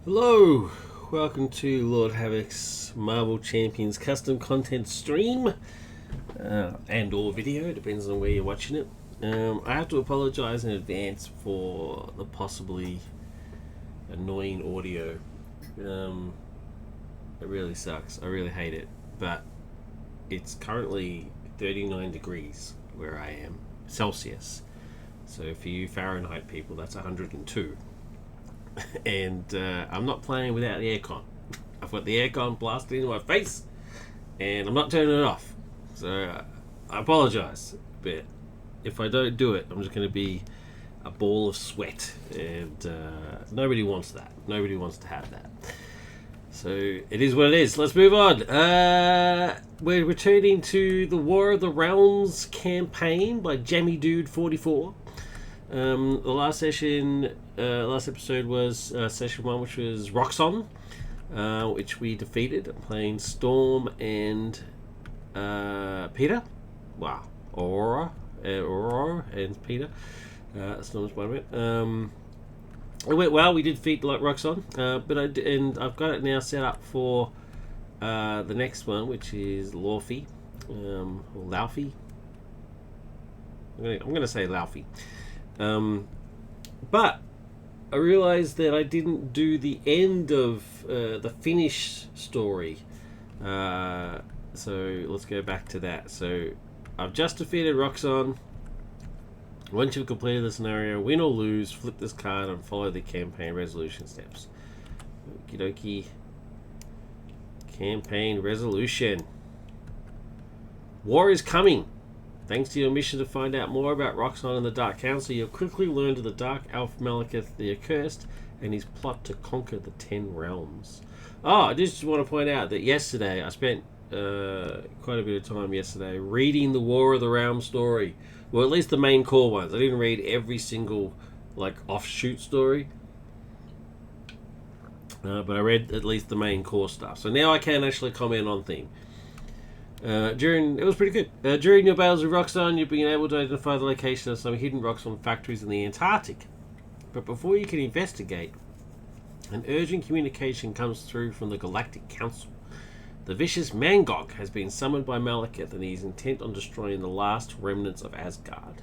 Hello, welcome to Lord Havoc's Marvel Champions custom content stream and or video, depends on where you're watching it. I have to apologise in advance for the possibly annoying audio. It really sucks. I really hate it, but it's currently 39 degrees where I am, Celsius. So for you Fahrenheit people, that's 102. And I'm not playing without the aircon. I've got the aircon blasting into my face, and I'm not turning it off. So I apologise, but if I don't do it, I'm just going to be a ball of sweat, and nobody wants that. Nobody wants to have that. So it is what it is. Let's move on. We're returning to the War of the Realms campaign by Jammy Dude 44. The last episode was session 1, which was Roxxon, which we defeated, playing Storm and Peter. Wow, Aurora and Peter. Storm's one of it. It went well. We did defeat Roxxon, but I've got it now set up for the next one, which is Laufey, or Laufey. I'm going to say Laufey. But I realised that I didn't do the end of the finish story. So let's go back to that. So I've just defeated Roxxon. Once you've completed the scenario, win or lose, flip this card and follow the campaign resolution steps. Okie dokie. Campaign resolution. War is coming. Thanks to your mission to find out more about Roxxon and the Dark Council, you'll quickly learn of the Dark Elf Malekith the Accursed and his plot to conquer the 10 realms. Oh, I just want to point out that yesterday, I spent quite a bit of time yesterday reading the War of the Realms story. Well, at least the main core ones. I didn't read every single, offshoot story. But I read at least the main core stuff. So now I can actually comment on things. It was pretty good. During your battles with Roxxon, you've been able to identify the location of some hidden Roxxon factories in the Antarctic. But before you can investigate, an urgent communication comes through from the Galactic Council. The vicious Mangog has been summoned by Malekith, and he is intent on destroying the last remnants of Asgard.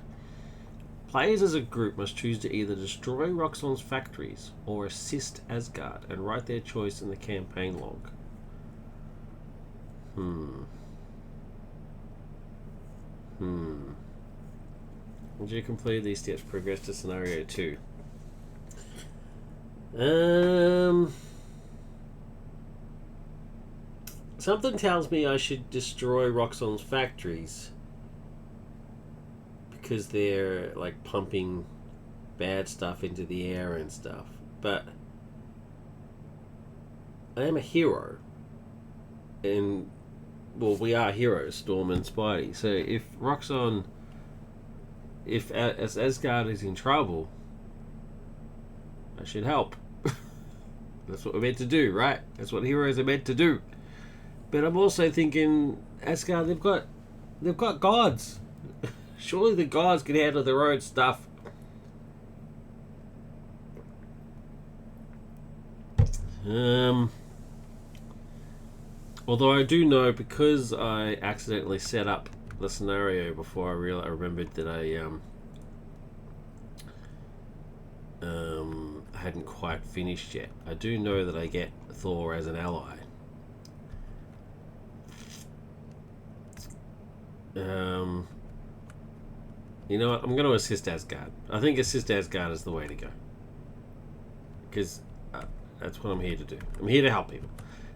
Players as a group must choose to either destroy Roxxon's factories or assist Asgard and write their choice in the campaign log. Once you complete these steps, progress to scenario 2. Something tells me I should destroy Roxxon's factories because they're pumping bad stuff into the air and stuff. But I am a hero, and we are heroes, Storm and Spidey. So if Roxxon, as Asgard is in trouble, I should help. That's what we're meant to do, right? That's what heroes are meant to do. But I'm also thinking, Asgard, they've got gods. Surely the gods can handle their own stuff. Although I do know, because I accidentally set up the scenario before I remembered that I hadn't quite finished yet. I do know that I get Thor as an ally. You know what? I'm going to assist Asgard. I think assist Asgard is the way to go. Because that's what I'm here to do. I'm here to help people.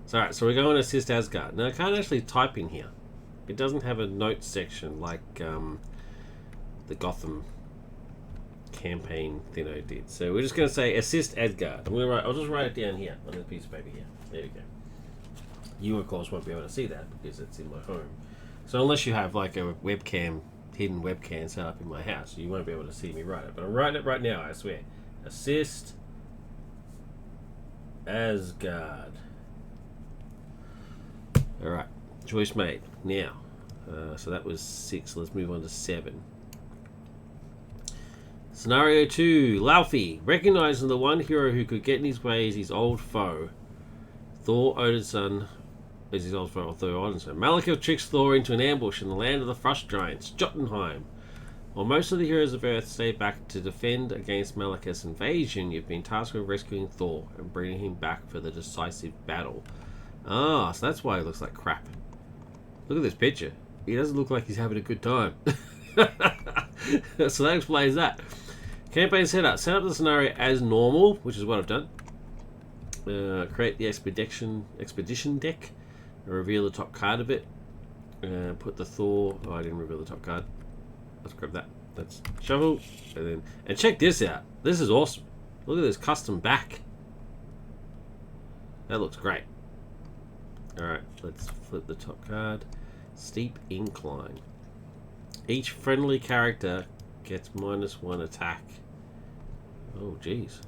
So, alright, so we're going to assist Asgard. Now, I can't actually type in here. It doesn't have a notes section like the Gotham campaign Thinno did. So we're just going to say assist Asgard. I'll just write it down here on this piece of paper here. There you go. You, of course, won't be able to see that because it's in my home. So unless you have a hidden webcam set up in my house, you won't be able to see me write it. But I'm writing it right now, I swear. Assist Asgard. Alright, choice made. Now, so that was 6. Let's move on to 7. Scenario 2. Laufey. Recognizing the one hero who could get in his way is his old foe. Thor Odinson is his old foe, Thor Odinson. Malekith tricks Thor into an ambush in the land of the Frost Giants, Jotunheim. While most of the heroes of Earth stay back to defend against Malekith's invasion, you've been tasked with rescuing Thor and bringing him back for the decisive battle. Ah, so that's why he looks like crap. Look at this picture. He doesn't look like he's having a good time. So that explains that. Campaign setup. Set up the scenario as normal, which is what I've done. Create the expedition deck. Reveal the top card of it. Put the Thor. Oh, I didn't reveal the top card. Let's grab that. Let's shuffle. And check this out. This is awesome. Look at this custom back. That looks great. Alright, let's flip the top card. Steep Incline. Each friendly character gets -1 attack. Oh, jeez.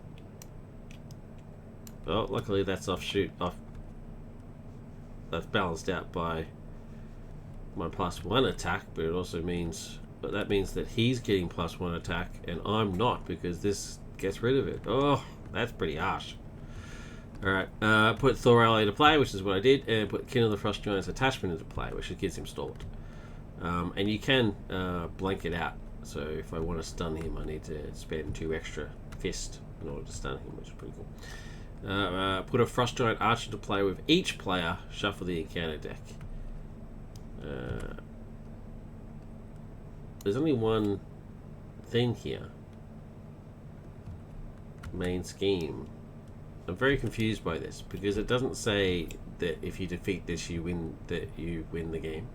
Oh, luckily that's off. That's balanced out by my +1 attack, but it also means... But that means that he's getting +1 attack, and I'm not, because this gets rid of it. Oh, that's pretty harsh. Alright, put Thor ally into play, which is what I did, and put Kin of the Frost Giants attachment into play, which gets him stalled. And you can blank it out, so if I want to stun him, I need to spend 2 extra fist in order to stun him, which is pretty cool. Put a Frost Giant Archer to play with each player, shuffle the encounter deck. There's only one thing here. Main scheme. I'm very confused by this because it doesn't say that if you defeat this you win the game.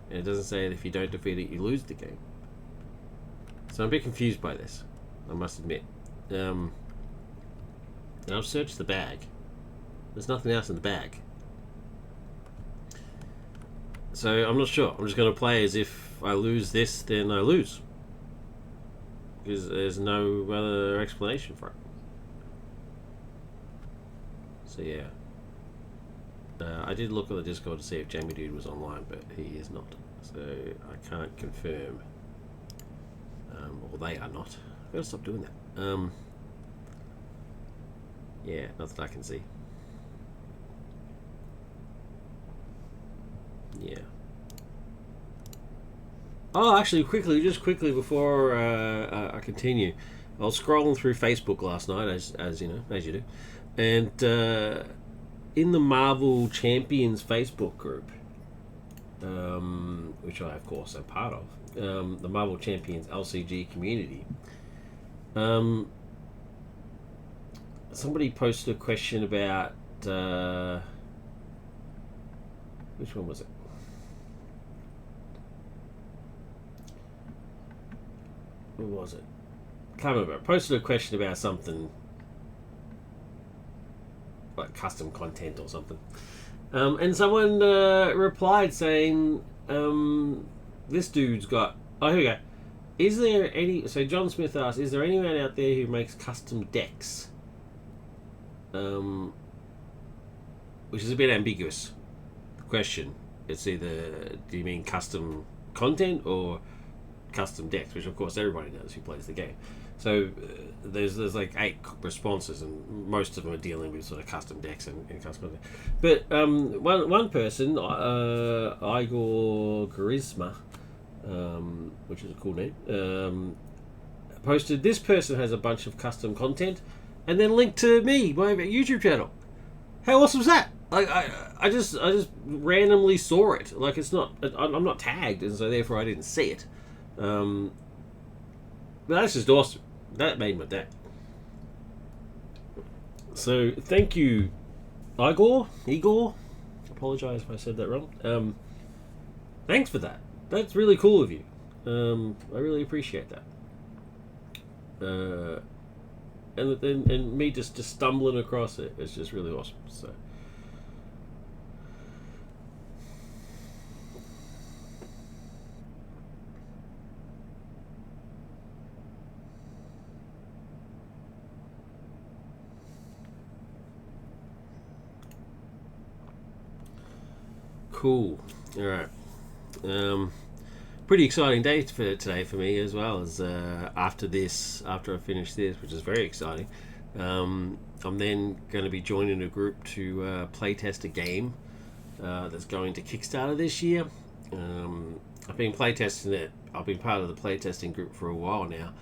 And it doesn't say that if you don't defeat it you lose the game. So I'm a bit confused by this, I must admit. And I've searched the bag. There's nothing else in the bag. So I'm not sure. I'm just going to play as if I lose this, then I lose. Because there's no other explanation for it. So yeah. I did look on the Discord to see if Jamie Dude was online, but he is not. So I can't confirm. Or they are not. I've got to stop doing that. Yeah, not that I can see. Yeah. Oh, actually, just quickly before I continue, I was scrolling through Facebook last night, as you know, as you do, and in the Marvel Champions Facebook group, which I of course am part of, the Marvel Champions LCG community, somebody posted a question about which one was it? Who was it? Can't remember. I posted a question about something like custom content or something, and someone replied saying, "This dude's got." Oh, here we go. Is there any? So John Smith asked, "Is there anyone out there who makes custom decks?" Which is a bit ambiguous question. It's either, do you mean custom content or custom decks, which of course everybody does who plays the game. So there's like 8 responses, and most of them are dealing with sort of custom decks and custom content. But one person, Igor Charisma, which is a cool name, posted, "This person has a bunch of custom content," and then linked to me, my YouTube channel. How awesome is that? I just randomly saw it. Like, it's not, I'm not tagged, and so therefore I didn't see it. But that's just awesome. That made my day. So thank you, Igor. Apologize if I said that wrong. Thanks for that. That's really cool of you. I really appreciate that. And me just stumbling across it is just really awesome. So. Cool. All right. pretty exciting day for today for me as well. As after I finish this, which is very exciting, I'm then going to be joining a group to play test a game that's going to Kickstarter this year. I've been playtesting it. I've been part of the playtesting group for a while now,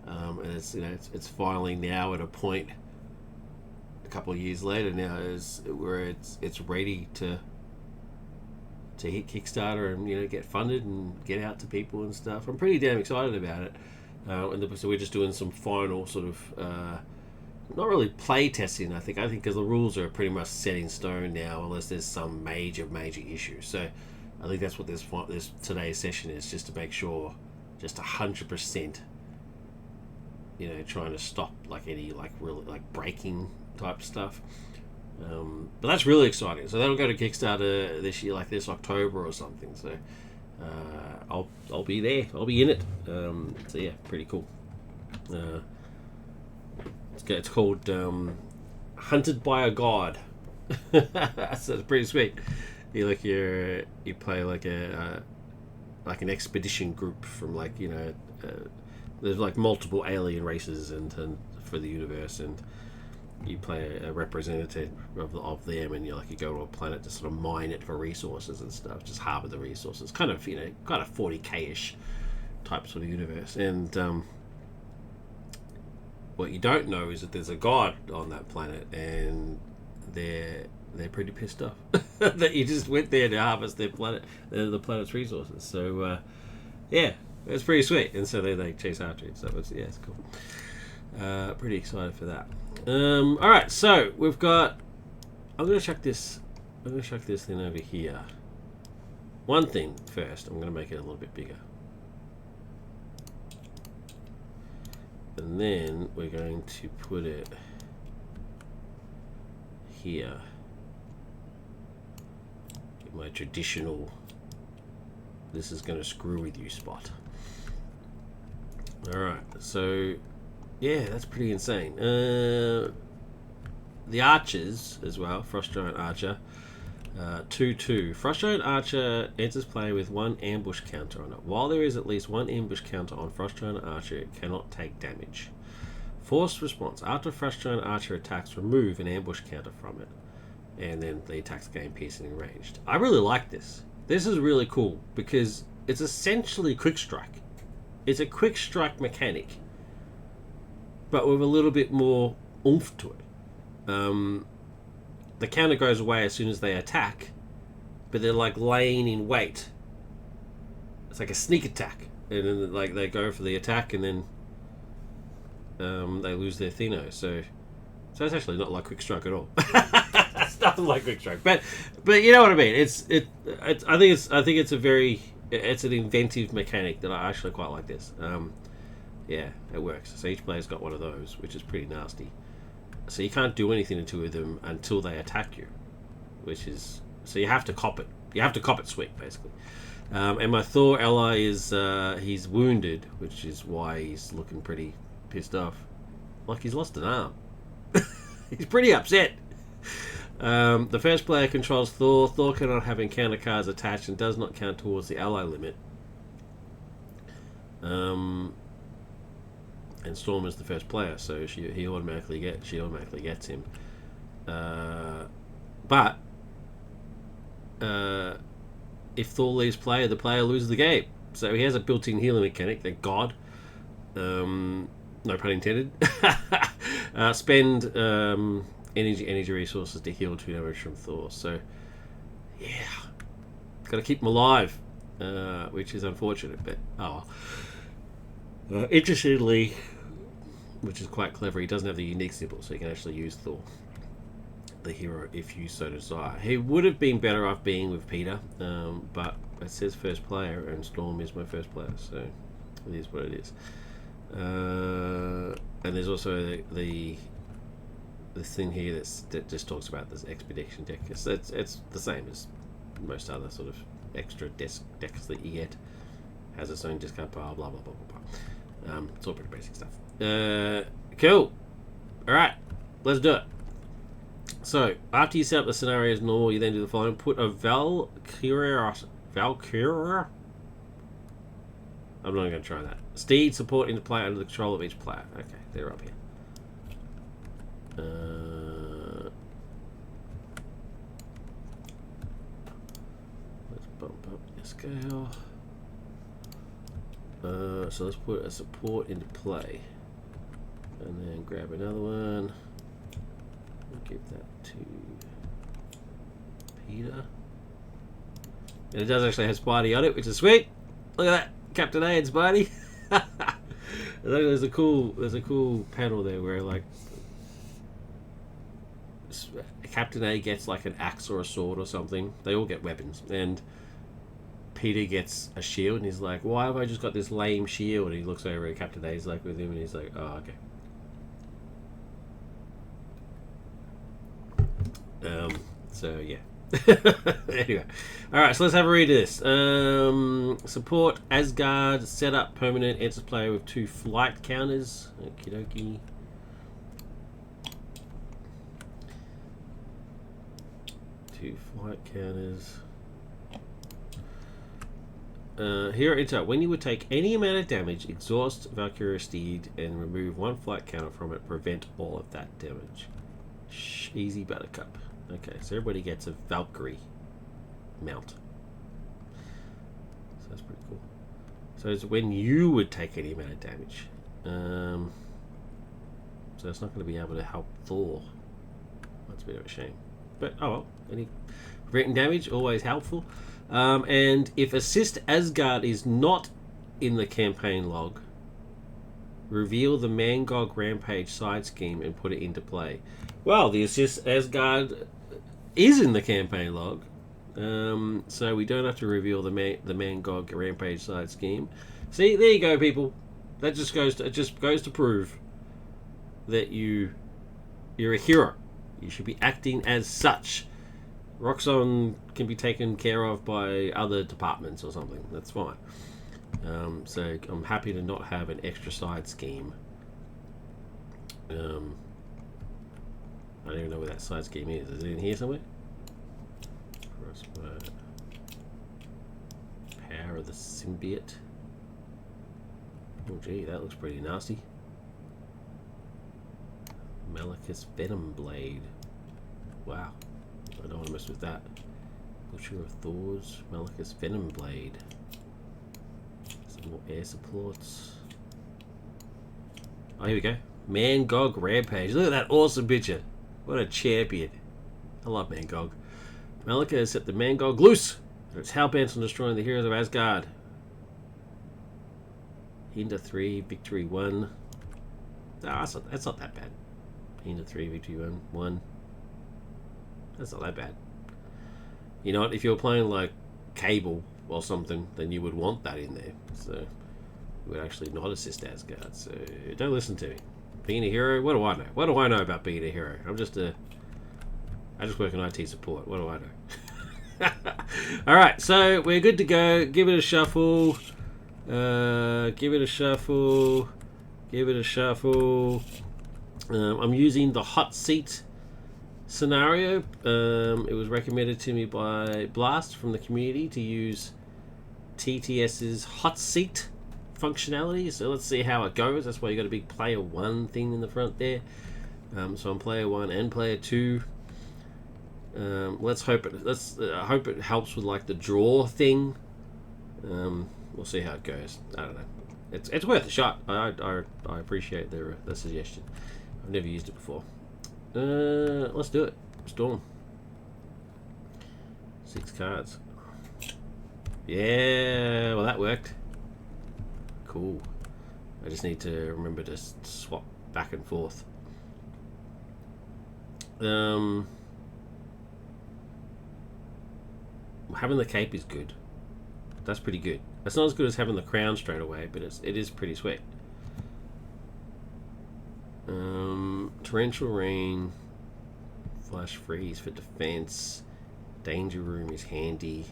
and it's finally now at a point, a couple of years later now, is where it's ready to hit Kickstarter and get funded and get out to people and stuff. I'm pretty damn excited about it, so we're just doing some final sort of not really play testing. I think because the rules are pretty much set in stone now, unless there's some major issue. So I think that's what this today's session is, just to make sure, just 100%, trying to stop any really breaking type stuff. But that's really exciting. So that'll go to Kickstarter this year, this October or something. So I'll be there. I'll be in it. So yeah, pretty cool. It's called Hunted by a God. So it's pretty sweet. You play an expedition group from there's multiple alien races and for the universe, and you play a representative of them, and you go to a planet to sort of mine it for resources and stuff, just harbor the resources, kind of 40k-ish type sort of universe. And what you don't know is that there's a god on that planet, and they're pretty pissed off that you just went there to harvest the planet's resources. So yeah, it's pretty sweet, and so they chase after it. So it's cool. Pretty excited for that. All right, so we've got. I'm gonna chuck this thing over here. One thing first, I'm gonna make it a little bit bigger, and then we're going to put it here. Get my traditional. This is gonna screw with you spot. All right, so. Yeah, that's pretty insane. The archers as well. Frost Giant Archer. 2/2. Frost Giant Archer enters play with 1 ambush counter on it. While there is at least 1 ambush counter on Frost Giant Archer, it cannot take damage. Forced response. After Frost Giant Archer attacks, remove an ambush counter from it. And then the attacks gain piercing and ranged. I really like this. This is really cool because it's essentially quick strike. It's a quick strike mechanic, but with a little bit more oomph to it. The counter goes away as soon as they attack, but they're laying in wait. It's like a sneak attack, and then they go for the attack, and then they lose their Theno. So it's actually not like quick strike at all. It's nothing like quick strike, but you know what I mean. I think it's an inventive mechanic that I actually quite like this. Yeah, it works. So each player's got one of those, which is pretty nasty. So you can't do anything to 2 of them until they attack you, so you have to cop it. You have to cop it sweet, basically. And my Thor ally is he's wounded, which is why he's looking pretty pissed off, like he's lost an arm. He's pretty upset. The first player controls Thor. Thor cannot have encounter cards attached and does not count towards the ally limit. And Storm is the first player, so she automatically gets him. But if Thor leaves play, the player loses the game. So he has a built-in healing mechanic. Thank God. No pun intended. Spend energy resources to heal 2 damage from Thor. So yeah, got to keep him alive, which is unfortunate. But oh. Interestingly, which is quite clever, he doesn't have the unique symbol, so you can actually use Thor, the hero, if you so desire. He would have been better off being with Peter, but it says first player, and Storm is my first player, so it is what it is. And there's also the thing here that just talks about this expedition deck. It's the same as most other sort of extra decks that you get. Has its own discount pile, blah blah blah blah blah. It's all pretty basic stuff. Cool. Alright, let's do it. So, after you set up the scenario as normal, you then do the following. Put a Valkyria I'm not going to try that. Steed support into play under the control of each player. Okay, they're up here. Let's bump up the scale. So let's put a support into play. And then grab another one. And give that to Peter. And it does actually have Spidey on it, which is sweet. Look at that, Captain A and Spidey. There's a cool panel there where like Captain A gets like an axe or a sword or something. They all get weapons, and Peter gets a shield, and he's like, "Why have I just got this lame shield?" And he looks over at Captain A's like with him, and he's like, "Oh, okay." So yeah. Anyway, all right. So let's have a read of this. Support Asgard set up permanent enters player with 2 flight counters. Okie dokie. 2 flight counters. Here at Intel, when you would take any amount of damage, exhaust Valkyrie Steed and remove 1 flight counter from it. Prevent all of that damage. Easy, Buttercup. Okay, so everybody gets a Valkyrie mount. So that's pretty cool. So it's when you would take any amount of damage. So it's not going to be able to help Thor. That's a bit of a shame. But, oh well. Any preventing damage, always helpful. And if Assist Asgard is not in the campaign log, reveal the Mangog Rampage side scheme and put it into play. Well, the Assist Asgard is in the campaign log, so we don't have to reveal the Mangog Rampage side scheme. See, there you go, people. That just goes to prove that you're a hero. You should be acting as such. Roxxon can be taken care of by other departments or something. That's fine. So I'm happy to not have an extra side scheme. I don't even know where that side scheme is. Is it in here somewhere? Crossbow. Power of the Symbiote. Oh gee, that looks pretty nasty. Malekith Venom Blade. Wow. I don't want to mess with that. Butcher of Thors. Malekith Venom Blade. Some more air supports. Oh, here we go. Mangog Rampage. Look at that awesome picture. What a champion. I love Mangog. Malekith has set the Mangog loose. It's hell bent on destroying the heroes of Asgard. Hinder 3, victory 1. No, that's not that bad. Hinder 3, victory 1. That's not that bad. You know what? If you're playing like Cable or something, then you would want that in there. So you would actually not assist Asgard. So don't listen to me. Being a hero? What do I know? What do I know about being a hero? I just work in IT support. What do I know? Alright, so we're good to go. Give it a shuffle. Give it a shuffle. I'm using the hot seat scenario. It was recommended to me by Blast from the community to use TTS's hot seat functionality. So let's see how it goes. That's why you got a big player 1 thing in the front there. So I'm player 1 and player 2. Let's hope it helps with like the draw thing. We'll see how it goes. I don't know. It's worth a shot. I appreciate the suggestion. I've never used it before. Let's do it. Storm. 6 cards. Yeah, well that worked. Cool. I just need to remember to swap back and forth. Having the cape is good. That's pretty good. That's not as good as having the crown straight away, but it is pretty sweet. Torrential Rain, Flash Freeze for defense, Danger Room is handy,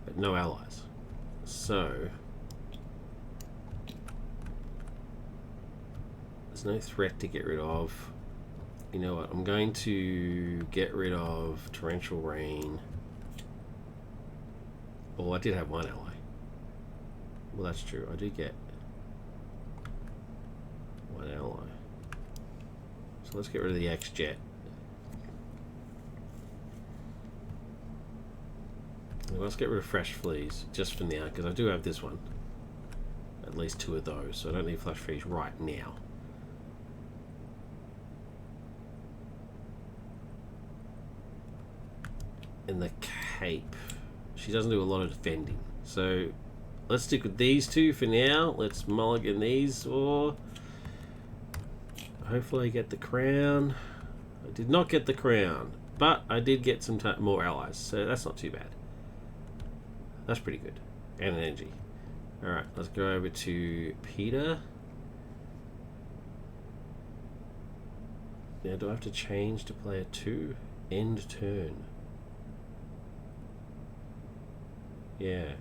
but no allies. So there's no threat to get rid of. You know what? I'm going to get rid of Torrential Rain. Oh, I did have one ally. Well, that's true. I do get one ally. So let's get rid of the X-Jet. Let's get rid of Fresh Fleas, just for now, because I do have this one. At least 2 of those, so I don't need Flash Freeze right now. And the Cape. She doesn't do a lot of defending. So let's stick with these 2 for now. Let's mulligan these, or hopefully I get the crown. I did not get the crown, but I did get some more allies, so that's not too bad. That's pretty good. And an energy. Alright, let's go over to Peter. Now, do I have to change to player 2? End turn. Yeah.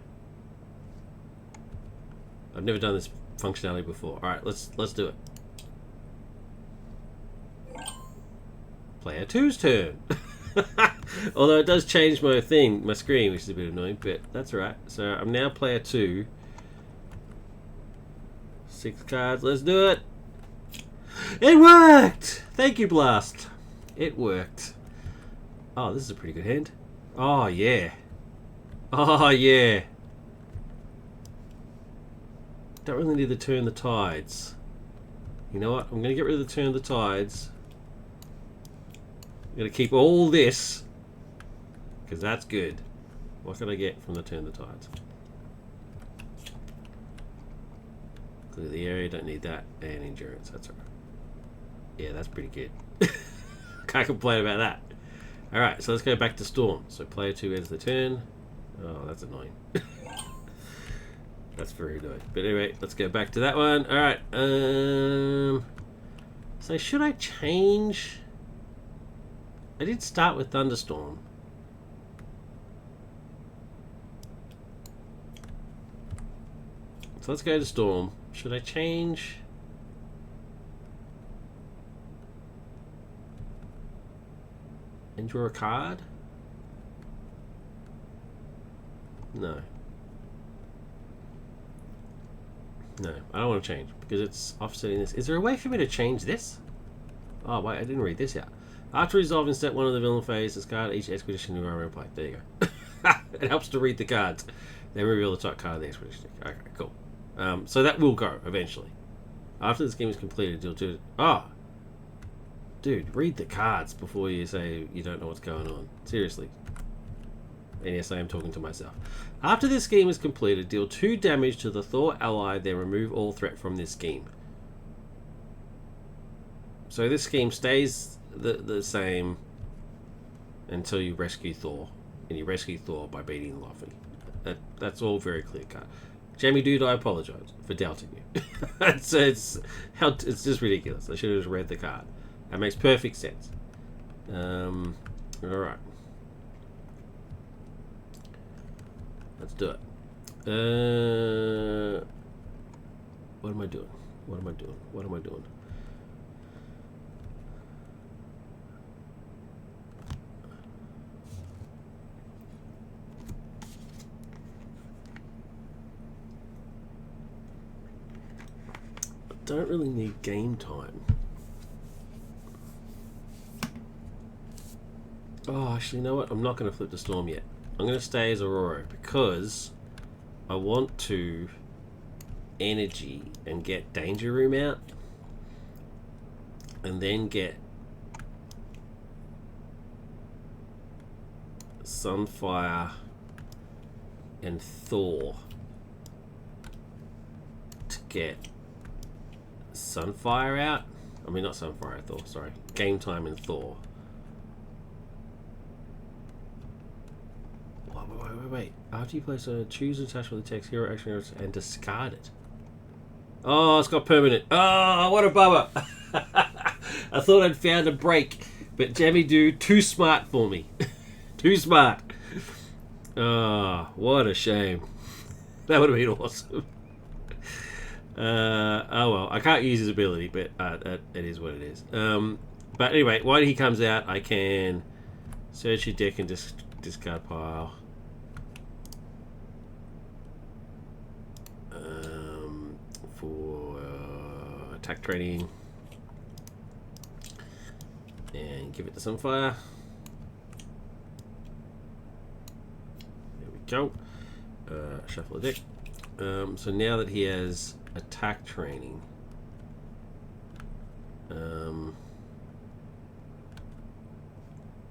I've never done this functionality before. Alright, let's do it. Player 2's turn. Although it does change my thing, my screen, which is a bit annoying, but that's alright. So I'm now player 2. 6 cards, let's do it. It worked! Thank you, Blast. It worked. Oh, this is a pretty good hand. Oh, yeah. Oh, yeah. Don't really need to turn the tides. You know what? I'm going to get rid of the turn the tides. I'm going to keep all this, because that's good. What can I get from the turn the tides? Clear the area, don't need that. And endurance, that's alright. Yeah, that's pretty good. Can't complain about that. Alright, so let's go back to Storm. So player 2 ends the turn. Oh, that's annoying. That's very annoying. But anyway, let's go back to that one. Alright, so should I change? I did start with Thunderstorm. So let's go to Storm. Should I change? And draw a card? No. No, I don't want to change because it's offsetting this. Is there a way for me to change this? Oh, wait, I didn't read this yet. After resolving step 1 of the villain phase, discard each expedition you are play. There you go. It helps to read the cards. Then reveal the top card of the expedition. Okay, cool. So that will go eventually. After this game is completed, you'll do it. Oh! Dude, read the cards before you say you don't know what's going on. Seriously. And yes, I am talking to myself. After this scheme is completed, deal 2 damage to the Thor ally, then remove all threat from this scheme. So this scheme stays the same until you rescue Thor. And you rescue Thor by beating Luffy. That's all very clear cut. Jamie Dude, I apologize for doubting you. it's just ridiculous. I should have just read the card. That makes perfect sense. Alright. Let's do it. What am I doing? What am I doing? What am I doing? I don't really need game time. Oh, actually, you know what? I'm not going to flip the Storm yet. I'm going to stay as Aurora because I want to energy and get Danger Room out and then get Sunfire and Thor to get Sunfire out. I mean, not Sunfire, Thor, sorry. Game Time and Thor. Wait. After you place a choose attach with the text hero action and discard it. Oh, it's got permanent. Oh, what a bummer. I thought I'd found a break, but Jammy Dude, too smart for me. Too smart. Oh, what a shame. That would have been awesome. Oh well, I can't use his ability, but it is what it is. But anyway, when he comes out, I can search your deck and discard pile. attack training. And give it to Sunfire. There we go. Shuffle the deck. So now that he has attack training,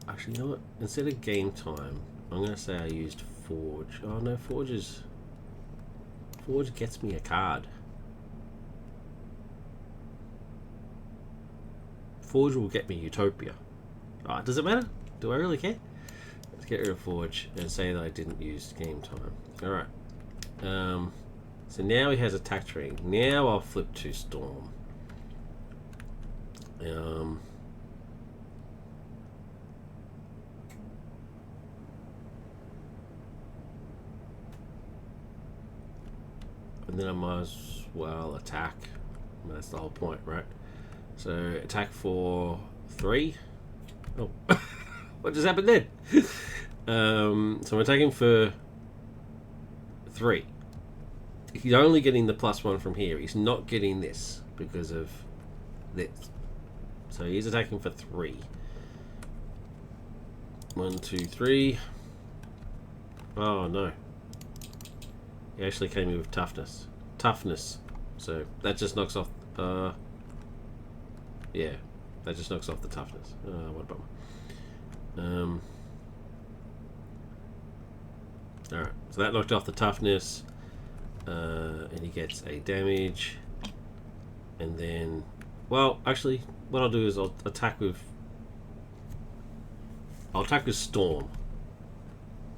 actually, you know what? Instead of game time, I'm going to say I used Forge. Oh no, Forge gets me a card. Forge will get me Utopia. Oh, does it matter? Do I really care? Let's get rid of Forge and say that I didn't use game time. Alright. So now he has attack training. Now I'll flip to Storm. And then I might as well attack. That's the whole point, right? So attack for 3. Oh, what just happened then? So I'm attacking for 3. He's only getting the +1 from here. He's not getting this because of this. So he's attacking for 3. 1, 2, 3. Oh no. He actually came in with toughness. So that just knocks off. Yeah, that just knocks off the toughness. What a bummer. Alright, so that knocked off the toughness. And he gets a damage. And then, well, actually, what I'll do is I'll attack with Storm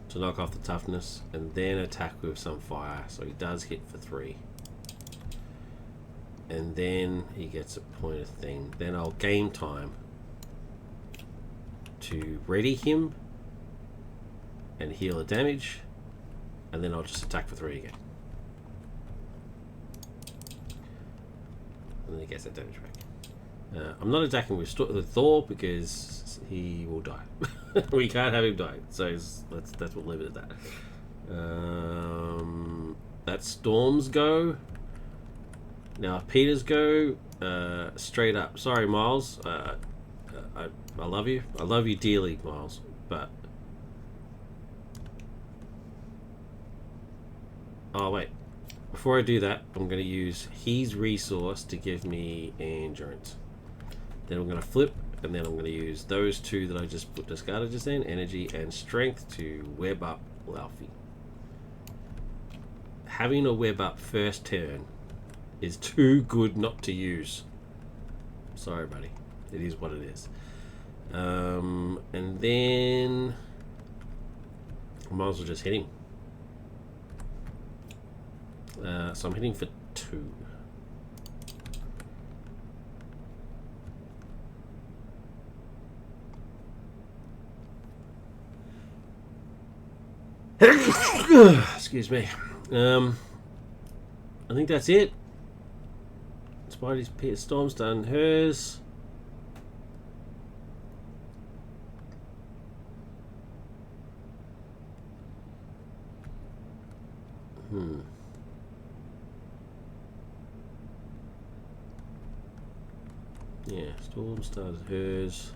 to knock off the toughness, and then attack with some fire, so he does hit for 3. And then he gets a point of thing. Then I'll game time to ready him and heal the damage, and then I'll just attack for 3 again. And then he gets that damage back. I'm not attacking with Thor because he will die. We can't have him die, so that's what we'll leave it at that. That's Storm's go. Now Peter's go. Straight up. Sorry, Miles. I love you. I love you dearly, Miles. But oh wait, before I do that, I'm going to use his resource to give me endurance. Then I'm going to flip. And then I'm going to use those 2 that I just discarded just then, energy and strength, to web up Laufey. Having a web up first turn is too good not to use. Sorry, buddy. It is what it is. And then I might as well just hit him. So I'm hitting for 2. Excuse me. I think that's it. Spidey's Peter Storm's done hers. Yeah, Storm started hers.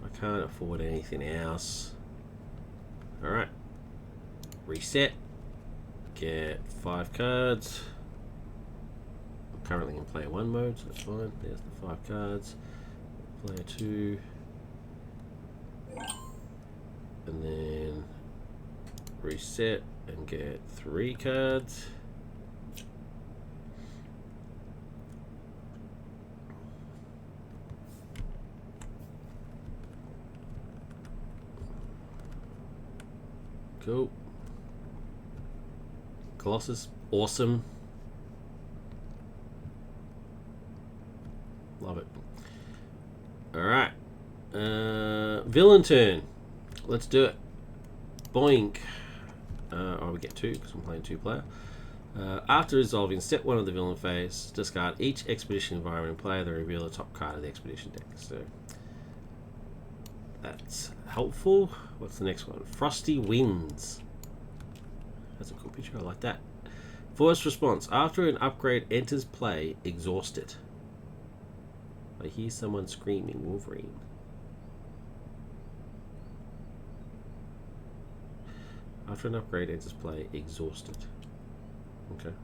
I can't afford anything else. Alright. Reset. Get 5 cards. I'm currently in player 1 mode, so that's fine. There's the 5 cards. Player 2. And then reset and get 3 cards. Cool. Colossus, awesome. Love it. Alright. Villain turn. Let's do it. Boink. We get 2 because I'm playing 2-player. After resolving, set 1 of the villain phase. Discard each expedition environment player, then reveal the top card of the expedition deck. So that's helpful. What's the next one? Frosty Winds. That's a cool picture. I like that. Voice response. After an upgrade enters play, exhaust it. I hear someone screaming Wolverine. After an upgrade enters play, exhaust it. Okay.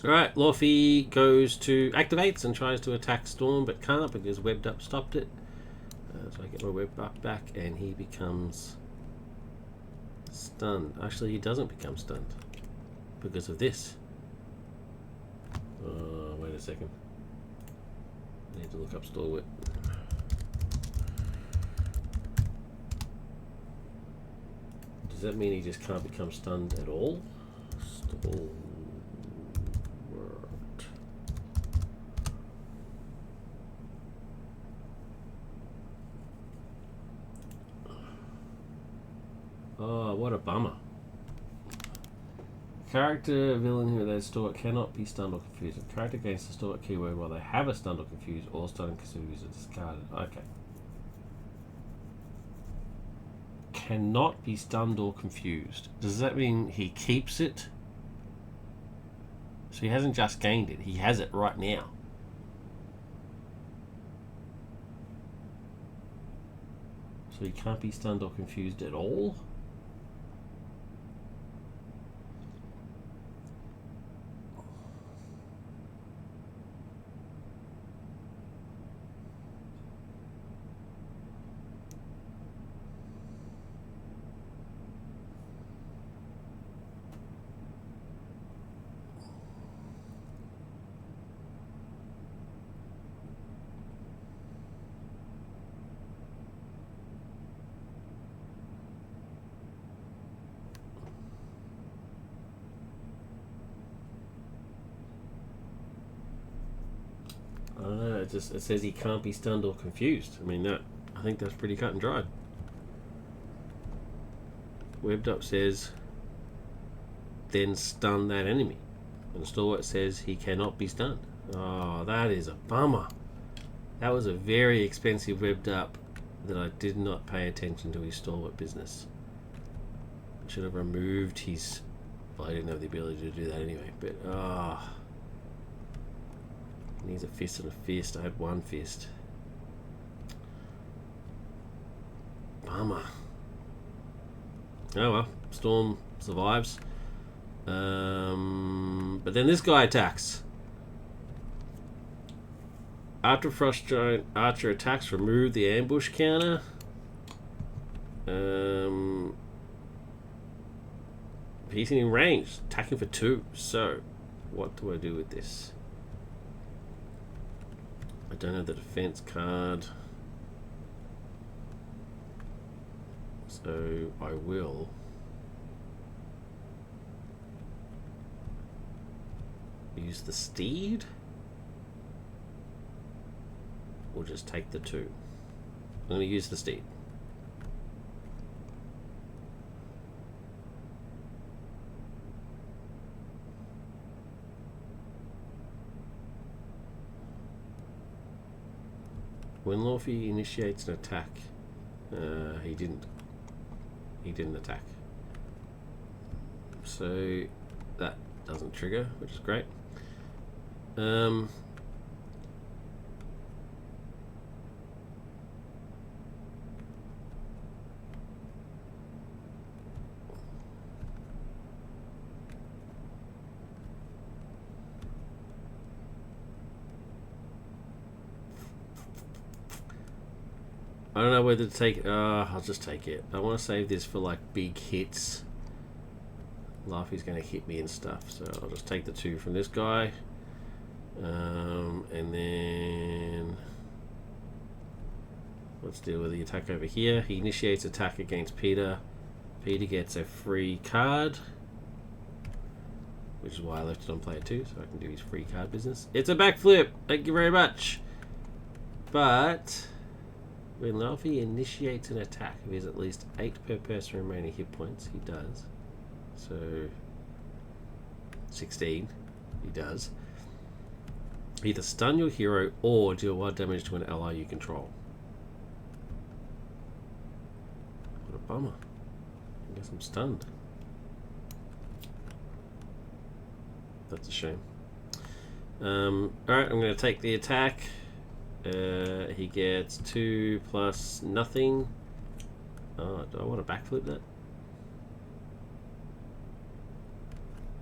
Alright, Laufey goes to activates and tries to attack Storm, but can't because Webbed Up stopped it. So I get my Webbed Up back and he becomes stunned. Actually, he doesn't become stunned because of this. Wait a second. I need to look up Stalwart. Does that mean he just can't become stunned at all? Stalwart. Oh, what a bummer. Character villain who they Stalwart cannot be stunned or confused. A character gains the Stalwart keyword while they have a stunned or confused, all stunned and confused are discarded. Okay. Cannot be stunned or confused. Does that mean he keeps it? So he hasn't just gained it, he has it right now. So he can't be stunned or confused at all? I don't know, it says he can't be stunned or confused. I mean, I think that's pretty cut and dried. Webbed Up says, then stun that enemy. And Stalwart says he cannot be stunned. Oh, that is a bummer. That was a very expensive Webbed Up that I did not pay attention to his Stalwart business. I should have removed his... Well, I didn't have the ability to do that anyway, but... He needs a fist and a fist. I had one fist. Bummer. Oh well, Storm survives. But then this guy attacks. After Frost Giant Archer attacks, remove the ambush counter. He's in range, attacking for 2. So, what do I do with this? I don't have the defense card. So I will use the steed or just take the 2. I'm going to use the steed. When Laufey initiates an attack, he didn't attack. So that doesn't trigger, which is great. I don't know whether to take... I'll just take it. I want to save this for like big hits. Laufey's going to hit me and stuff, so I'll just take the 2 from this guy. And then... let's deal with the attack over here. He initiates attack against Peter. Peter gets a free card. Which is why I left it on player 2, so I can do his free card business. It's a backflip! Thank you very much! But... when Laufey initiates an attack, if he has at least 8 per person remaining hit points, he does. So, 16, he does. Either stun your hero or deal 1 damage to an ally you control. What a bummer. I guess I'm stunned. That's a shame. Alright, I'm going to take the attack. He gets 2 plus nothing. Oh, do I want to backflip that?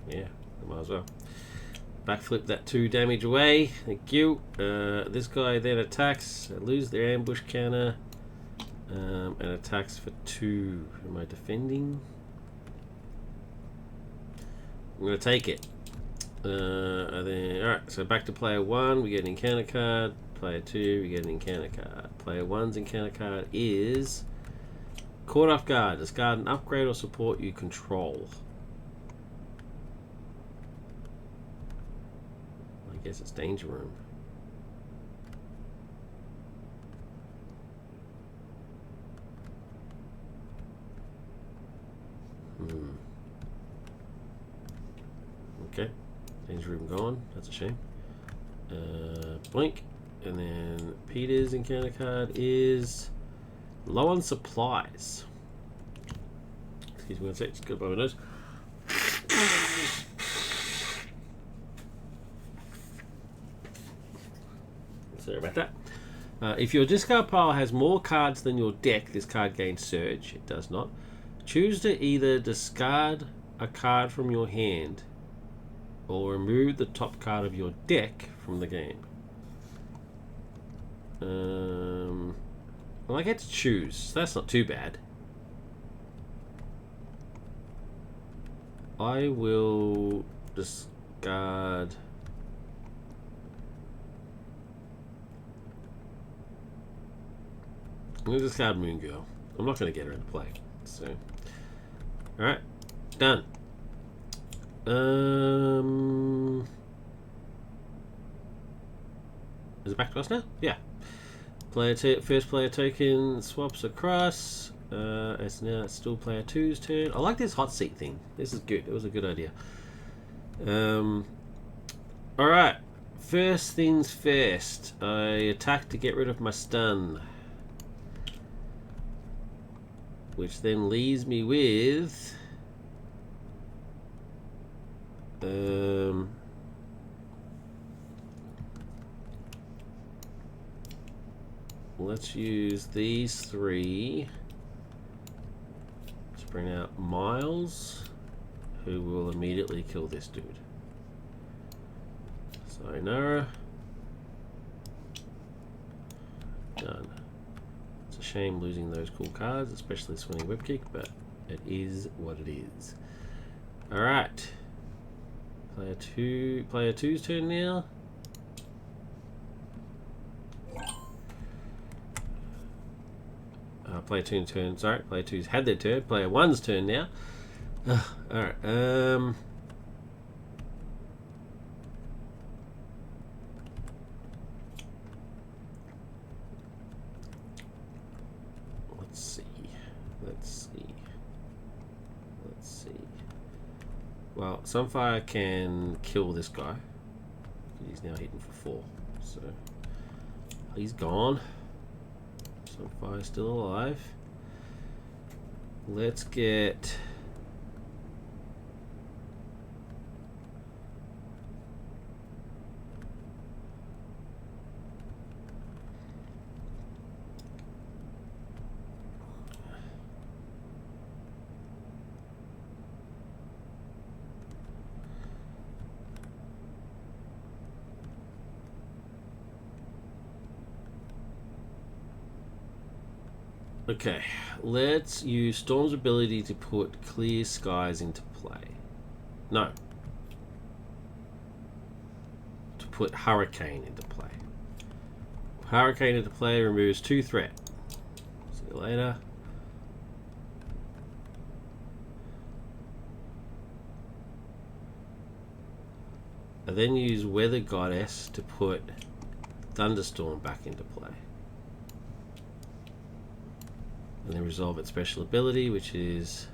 Yeah, I might as well. Backflip that 2 damage away. Thank you. This guy then attacks. I lose their ambush counter. And attacks for 2. Am I defending? I'm going to take it. Alright, so back to player 1. We get an encounter card. Player 2, we get an encounter card. Player 1's encounter card is Caught Off Guard. Discard an upgrade or support you control. I guess it's Danger Room. Okay. Danger Room gone. That's a shame. Blink. And then Peter's encounter card is Low on Supplies. Excuse me one sec, just go by my nose. Sorry about that. If your discard pile has more cards than your deck, this card gains Surge. It does not. Choose to either discard a card from your hand or remove the top card of your deck from the game. Well, I get to choose, so that's not too bad. I will discard. I'm going to discard Moon Girl. I'm not going to get her into play. So, alright, done. Is it back to us now? Yeah. First player token swaps across. It's now still player 2's turn. I like this hot seat thing. This is good. It was a good idea. Alright. First things first. I attack to get rid of my stun. Which then leaves me with... let's use these 3 to bring out Miles, who will immediately kill this dude. Sayonara. Done. It's a shame losing those cool cards, especially Swinging Web Kick, but it is what it is. Alright. Player 2's turn now. Player 2's turn. Sorry, player 2's had their turn. Player 1's turn now. Alright. Let's see. Well, Sunfire can kill this guy. He's now hitting for 4. So he's gone. Sunfire's still alive. Let's get... Okay, let's use Storm's ability to put Clear Skies into play. No. To put Hurricane into play. Hurricane into play removes 2 threat. See you later. I then use Weather Goddess to put Thunderstorm back into play. And then resolve its special ability, which is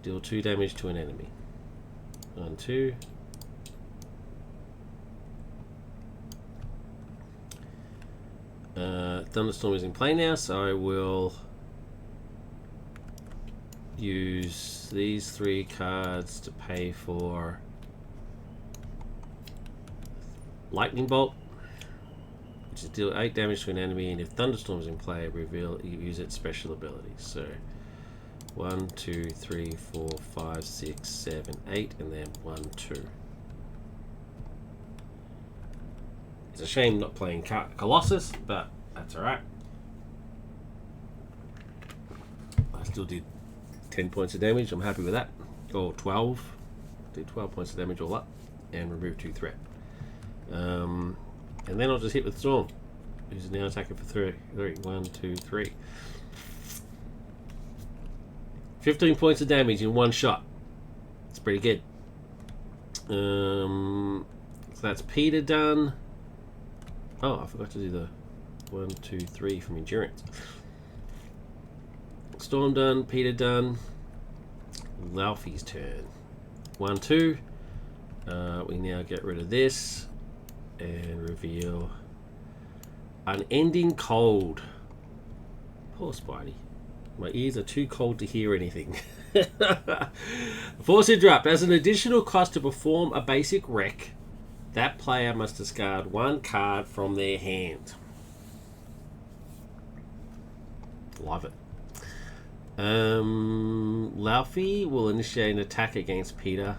deal 2 damage to an enemy. 1, 2. Thunderstorm is in play now, so I will use these 3 cards to pay for Lightning Bolt, which is deal 8 damage to an enemy, and if Thunderstorm is in play, reveal you use its special abilities. So 1, 2, 3, 4, 5, 6, 7, 8, and then 1, 2. It's a shame not playing Colossus, but that's alright. I still did 10 points of damage. I'm happy with that. Or 12. Did 12 points of damage all up. And remove 2 threat. And then I'll just hit with Storm, who's now attacking for 3. 1, 2, 3. 15 points of damage in 1 shot. It's pretty good. So that's Peter done. Oh, I forgot to do the 1, 2, 3 from Endurance. Storm done, Peter done. Laufey's turn. 1, 2. We now get rid of this and reveal Unending Cold. Poor Spidey. My ears are too cold to hear anything. Force Interrupt. As an additional cost to perform a basic wreck, that player must discard 1 card from their hand. Love it. Laufey will initiate an attack against Peter.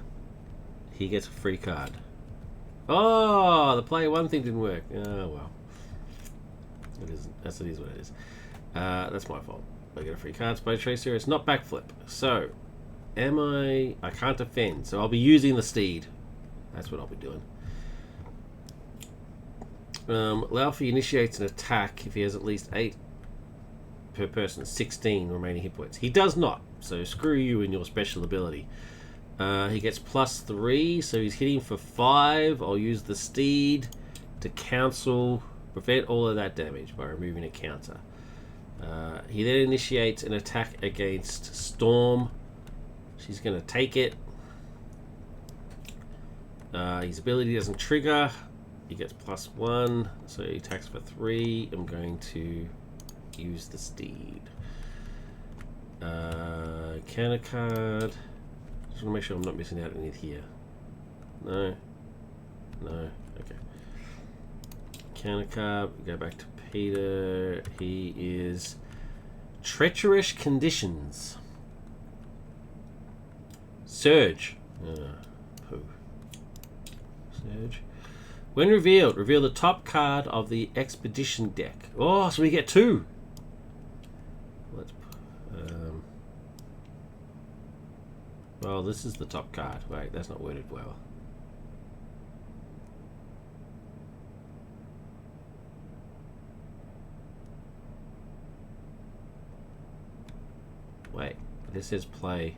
He gets a free card. Oh, the player 1 thing didn't work. Oh well. It is what it is. That's my fault. I get a free card. Spider Tracer. It's not backflip. So, I can't defend. So I'll be using the steed. That's what I'll be doing. Laufey initiates an attack if he has at least 8 per person, 16 remaining hit points. He does not, so screw you and your special ability. He gets +3, so he's hitting for 5. I'll use the steed to prevent all of that damage by removing a counter. He then initiates an attack against Storm. She's going to take it. His ability doesn't trigger. He gets +1, so he attacks for 3. I'm going to use the steed. Counter card. Just want to make sure I'm not missing out anything here. No. Okay. Counter card. Go back to Peter. He is Treacherous Conditions. Surge. Pooh. Surge. When revealed, reveal the top card of the Expedition deck. Oh, so we get 2. Let's. Well, this is the top card. Wait, that's not worded well. Wait, this says play.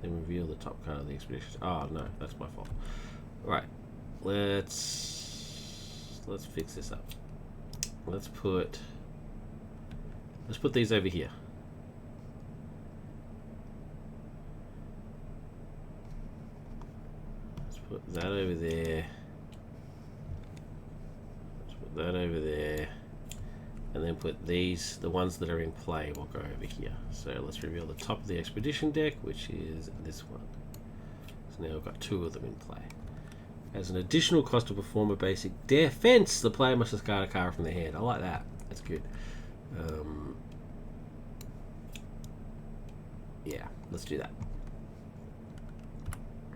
Then reveal the top card of the Expedition. Oh no, that's my fault. Right, let's fix this up. Let's put these over here. Let's put that over there. Let's put that over there. And then put these, the ones that are in play, will go over here. So let's reveal the top of the Expedition deck, which is this one. So now we've got 2 of them in play. As an additional cost to perform a basic defense, the player must discard a card from their hand. I like that. That's good. Yeah, let's do that.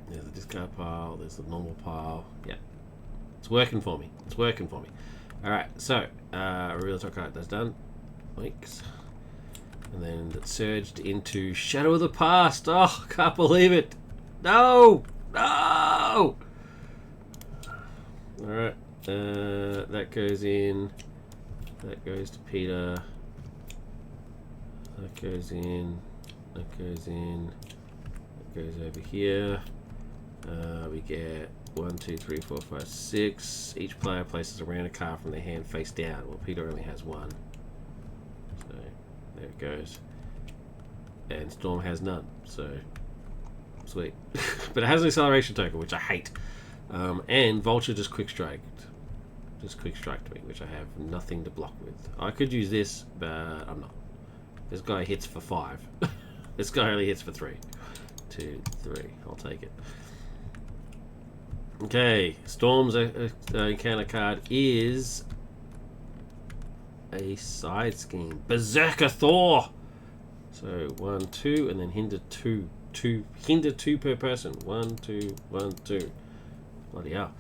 There's the discard pile, there's the normal pile. Yeah. It's working for me. It's working for me. Alright, so, reveal the top card, that's done. Weeks. And then it surged into Shadow of the Past. Oh, can't believe it. No! No! Alright, that goes in. That goes to Peter. That goes in. That goes in. That goes over here. We get 1, 2, 3, 4, 5, 6. Each player places a random card from their hand face down. Well, Peter only has 1. So, there it goes. And Storm has none. So, sweet. But it has an acceleration token, which I hate. And Vulture just quick striked. Just quick striked me, which I have nothing to block with. I could use this, but I'm not. This guy hits for 5. This guy only hits for 3. 2, 3. I'll take it. Okay, Storm's encounter card is a side scheme. Berserker Thor! So 1, 2, and then hinder 2. Hinder 2 per person. 1, 2, 1, 2. Bloody hell.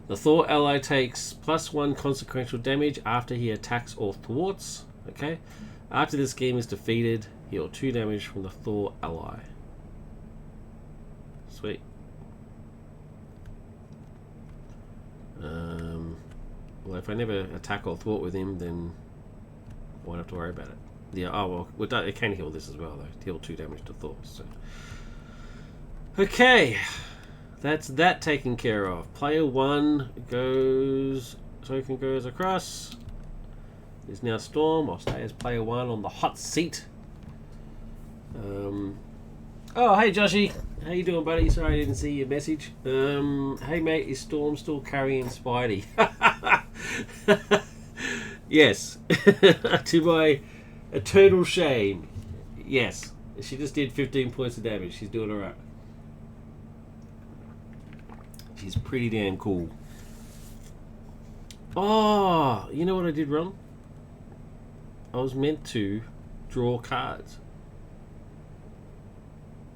The Thor ally takes +1 consequential damage after he attacks or thwarts. Okay. After this scheme is defeated, heal 2 damage from the Thor ally. Sweet. Well, if I never attack or thwart with him, then I won't have to worry about it. Yeah. Oh well, it can heal this as well though. Heal 2 damage to Thor. So. Okay. That's that taken care of. Player 1 goes... Token goes across. Is now Storm. I'll stay as player 1 on the hot seat. Oh, hey Joshy. How you doing, buddy? Sorry I didn't see your message. Hey mate, is Storm still carrying Spidey? Yes. To my eternal shame. Yes. She just did 15 points of damage. She's doing alright. She's pretty damn cool. Oh, you know what I did wrong? I was meant to draw cards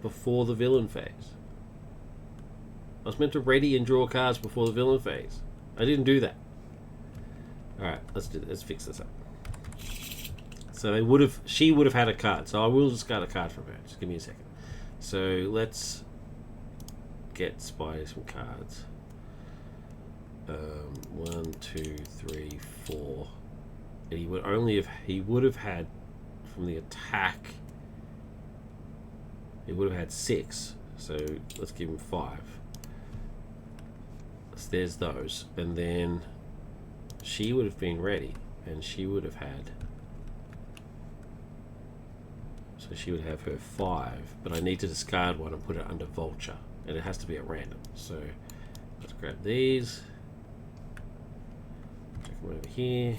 before the villain phase. I was meant to ready and draw cards before the villain phase. I didn't do that. Alright, let's do this. Let's fix this up. So she would have had a card. So I will discard a card from her. Just give me a second. So let's get Spidey some cards. 1, 2, 3, 4. And he would have had from the attack. He would have had 6. So let's give him 5. So there's those, and then she would have been ready, and she would have had. So she would have her 5, but I need to discard one and put it under Vulture, and it has to be at random. So let's grab these. Check them over here.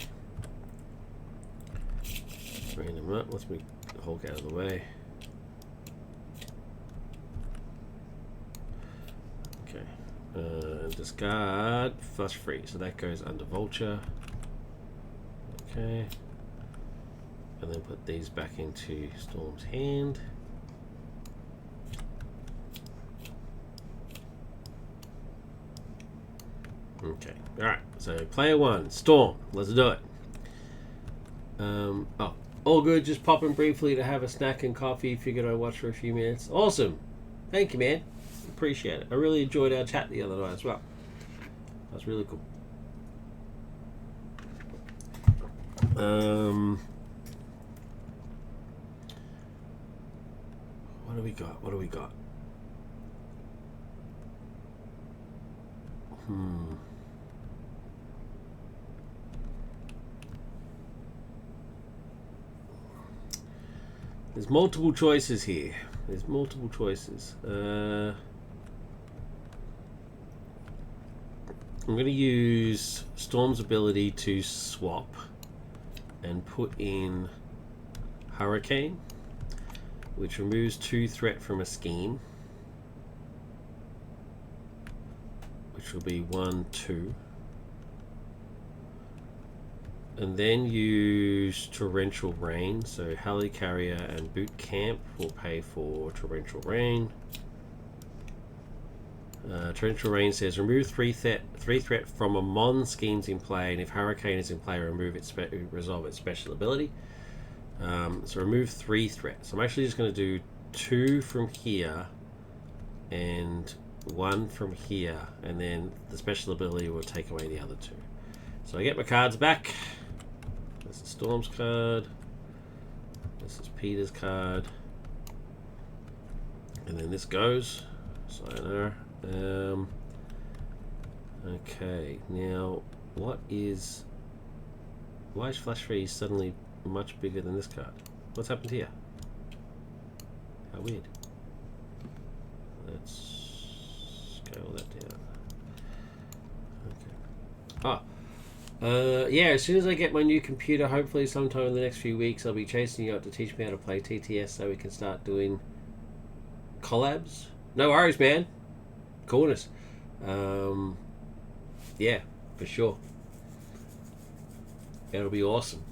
Random up. Let's move Hulk out of the way. Okay. Discard Fuss Free. So that goes under Vulture. Okay. And then put these back into Storm's hand. Okay. Alright. So player 1, Storm. Let's do it. Oh. All good, just popping briefly to have a snack and coffee. Figured I'd watch for a few minutes. Awesome. Thank you, man. Appreciate it. I really enjoyed our chat the other night as well. That was really cool. What do we got? What do we got? There's multiple choices here. There's multiple choices. I'm going to use Storm's ability to swap and put in Hurricane, which removes 2 threat from a scheme, which will be 1, 2. And then use Torrential Rain. So Helicarrier and Boot Camp will pay for Torrential Rain. Torrential Rain says remove 3 threat from a Mon schemes in play, and if Hurricane is in play, remove resolve its special ability. So remove 3 threats. So I'm actually just going to do 2 from here and 1 from here, and then the special ability will take away the other 2. So I get my cards back. This is Storm's card. This is Peter's card. And then this goes. Sayonara. Okay, now why is Flash Freeze suddenly much bigger than this card? What's happened here? How weird. Let's scale that down. Okay. Yeah, as soon as I get my new computer, hopefully sometime in the next few weeks, I'll be chasing you up to teach me how to play TTS so we can start doing collabs. No worries, man. Coolness. Yeah, for sure. That'll be awesome.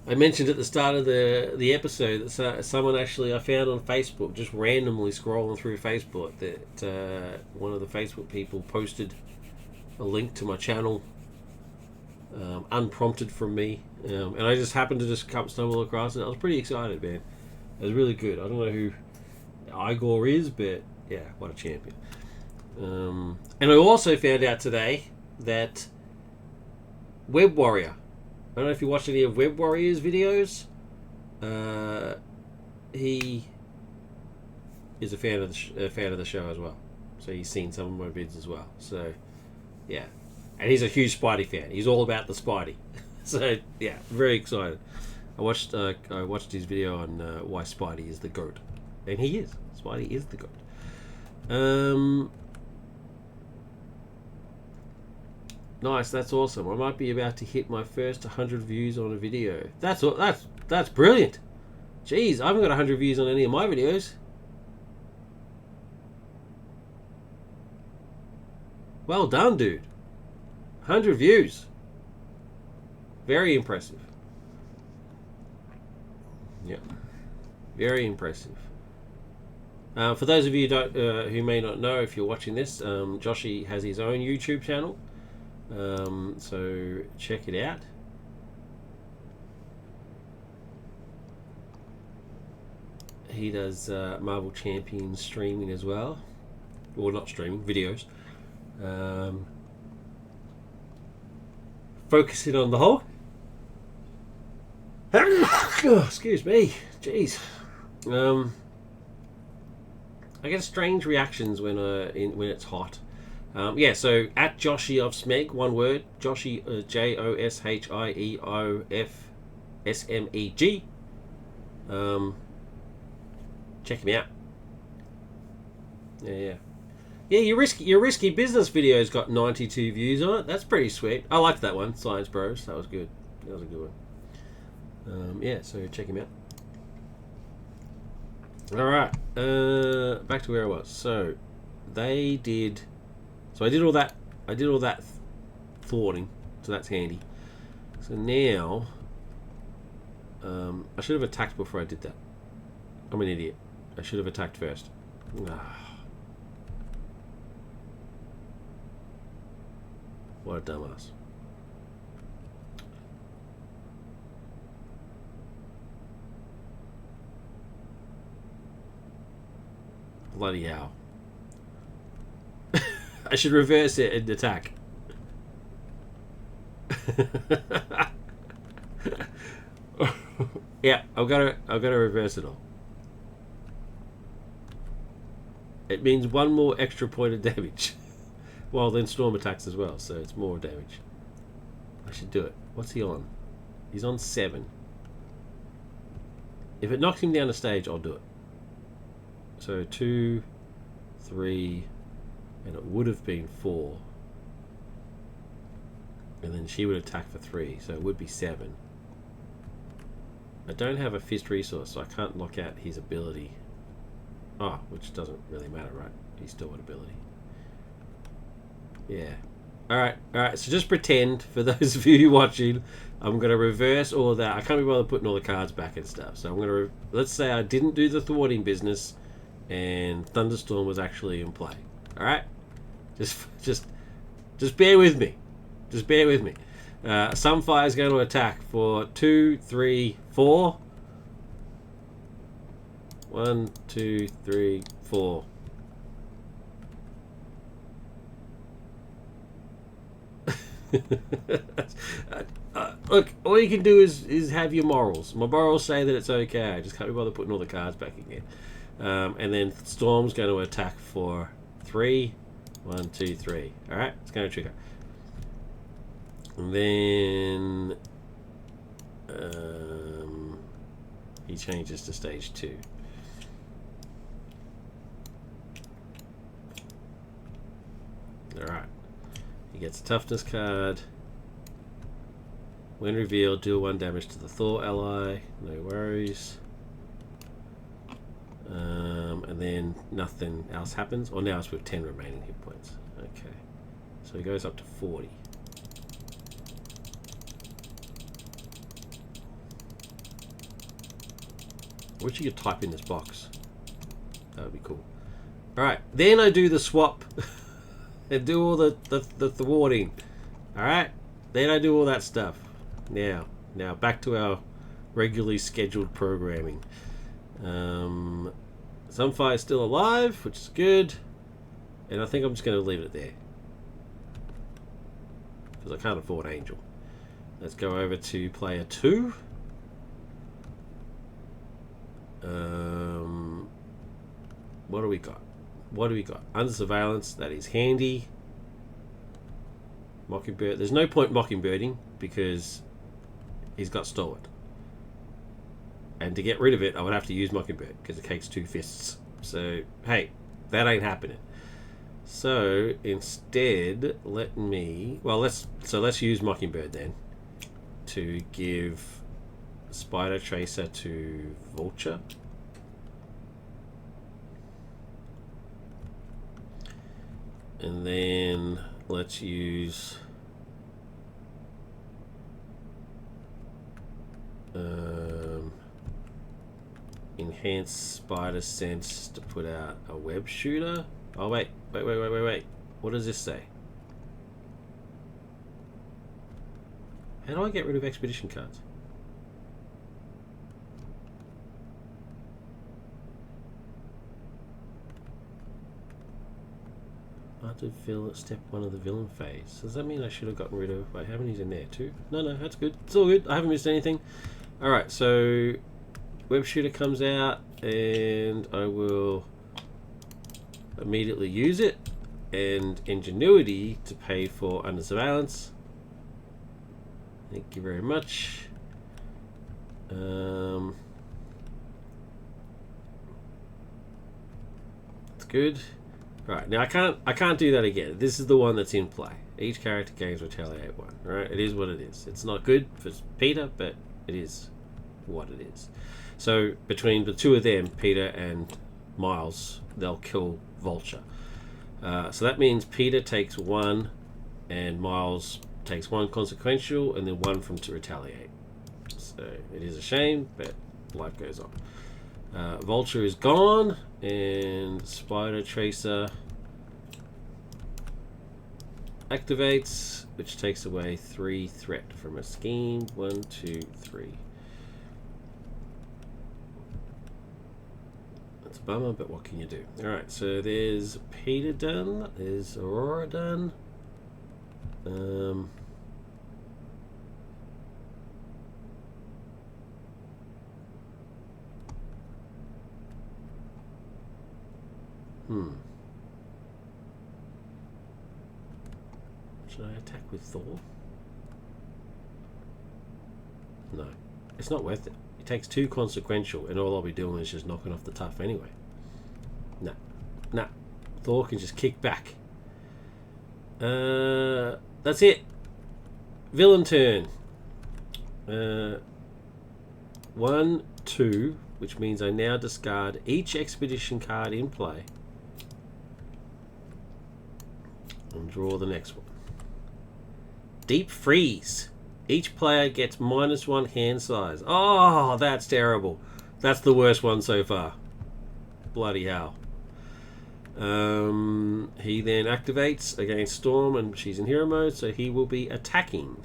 I mentioned at the start of the episode that someone actually I found on Facebook, just randomly scrolling through Facebook, that one of the Facebook people posted a link to my channel, unprompted from me, and I just happened to just stumble across it. I was pretty excited, man. It was really good. I don't know who Igor is, but yeah, what a champion. And I also found out today that Web Warrior, I don't know if you watched any of Web Warrior's videos. He is a fan of the show as well, so he's seen some of my vids as well. So yeah, and he's a huge Spidey fan. He's all about the Spidey. So yeah, very excited. I watched his video on why Spidey is the GOAT, and he is. Spidey is the GOAT. Nice, that's awesome. I might be about to hit my first 100 views on a video. That's brilliant. Jeez, I haven't got 100 views on any of my videos. Well done, dude. 100 views. Very impressive. Yeah, very impressive. For those of you who may not know, if you're watching this, Joshy has his own YouTube channel. So check it out. He does Marvel Champions streaming as well. Or not streaming, videos. Focusing on the whole. Oh, excuse me. Jeez. I get strange reactions when it's hot. Yeah, so at Joshy of Smeg, one word, Joshy, JOSHIEOFSMEG. Check him out. Yeah. Your risky business video's got 92 views on it. That's pretty sweet. I liked that one, Science Bros. That was good. That was a good one. Yeah, so check him out. All right, back to where I was. So I did all that. Thwarting, so that's handy. So now, I should have attacked before I did that. I'm an idiot. I should have attacked first. What a dumbass. Bloody hell. I should reverse it and attack. Yeah, I've got to reverse it all. It means one more extra point of damage. Well, then Storm attacks as well, so it's more damage. I should do it. What's he on? He's on 7. If it knocks him down the stage, I'll do it. So 2, 3, and it would have been 4. And then she would attack for 3, so it would be 7. I don't have a fist resource, so I can't knock out his ability. Oh, which doesn't really matter, right? He's still got ability. Yeah. Alright, so just pretend, for those of you watching, I'm going to reverse all of that. I can't be bothered putting all the cards back and stuff. So I'm going to, let's say I didn't do the thwarting business, and Thunderstorm was actually in play. Alright? Just bear with me. Just bear with me. Sunfire is going to attack for 2, 3, 4. 1, 2, 3, 4. Look, all you can do is have your morals. My morals say that it's okay. I just can't be bothered putting all the cards back again. And then Storm's going to attack for 3. 1, 2, 3. Alright, it's going to trigger. And then he changes to stage 2. Alright. He gets a toughness card. When revealed, deal 1 damage to the Thor ally. No worries. And then nothing else happens. Or now it's with 10 remaining hit points. Okay. So he goes up to 40. I wish you could type in this box. That would be cool. Alright, then I do the swap and do all the thwarting. Alright, then I do all that stuff. Now back to our regularly scheduled programming. Sunfire is still alive, which is good. And I think I'm just going to leave it there. Because I can't afford Angel. Let's go over to player 2. What do we got? Under surveillance, that is handy. Mockingbird. There's no point mockingbirding because he's got stolen. And to get rid of it, I would have to use Mockingbird because it takes 2 fists. So, hey, that ain't happening. So, instead, let's use Mockingbird then to give Spider Tracer to Vulture. And then let's use Enhanced Spider Sense to put out a web shooter. Oh wait. What does this say? How do I get rid of expedition cards? To fill step 1 of the villain phase. Does that mean I should have gotten rid of... Wait, how many's in there? 2? No, that's good. It's all good. I haven't missed anything. Alright, so web shooter comes out and I will immediately use it, and ingenuity to pay for under surveillance. Thank you very much. That's good. Right, now I can't do that again. This is the one that's in play. Each character gains retaliate 1. Right, it is what it is. It's not good for Peter, but it is what it is. So between the 2 of them, Peter and Miles, they'll kill Vulture. So that means Peter takes 1, and Miles takes 1 consequential, and then 1 from to retaliate. So it is a shame, but life goes on. Vulture is gone, and Spider Tracer activates, which takes away 3 threat from a scheme. 1, 2, 3. That's a bummer, but what can you do? Alright, so there's Peter done, there's Aurora done. Should I attack with Thor? No. It's not worth it. It takes 2 consequential, and all I'll be doing is just knocking off the tough anyway. Nah. Thor can just kick back. That's it. Villain turn. 1, 2, which means I now discard each expedition card in play and draw the next one. Deep Freeze. Each player gets -1 hand size. Oh, that's terrible. That's the worst one so far. Bloody hell. He then activates against Storm, and she's in hero mode, so he will be attacking.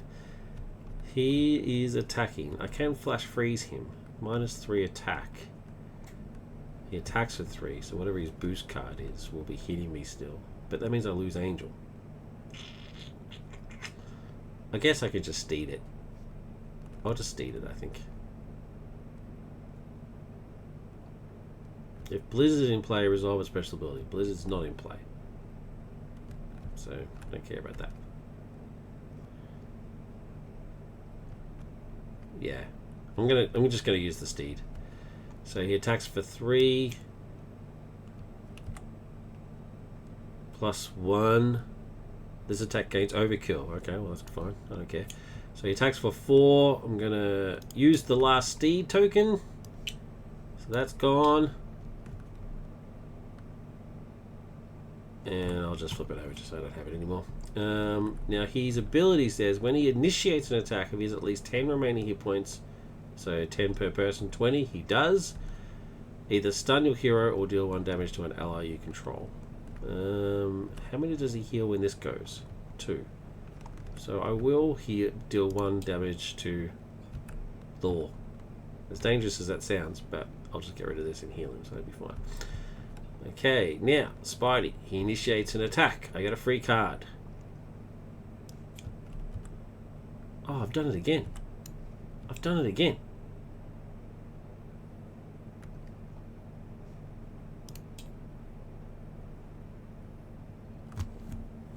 He is attacking. I can flash freeze him. -3 attack. He attacks for 3, so whatever his boost card is will be hitting me still. But that means I lose Angel. I guess I could just steed it. I'll just steed it, I think. If Blizzard is in play, resolve a special ability. Blizzard's not in play, so I don't care about that. Yeah, I'm just gonna use the steed. So he attacks for 3 +1. This attack gains overkill. Okay, well that's fine. I don't care. So he attacks for 4. I'm gonna use the last steed token. So that's gone. And I'll just flip it over just so I don't have it anymore. Now his ability says when he initiates an attack, if he has at least 10 remaining hit points, so 10 per person, 20, he does. Either stun your hero or deal 1 damage to an ally you control. How many does he heal when this goes? 2. So I will deal 1 damage to Thor. As dangerous as that sounds, but I'll just get rid of this and heal him, so that'll be fine. Okay, now, Spidey. He initiates an attack. I get a free card. Oh, I've done it again. I've done it again.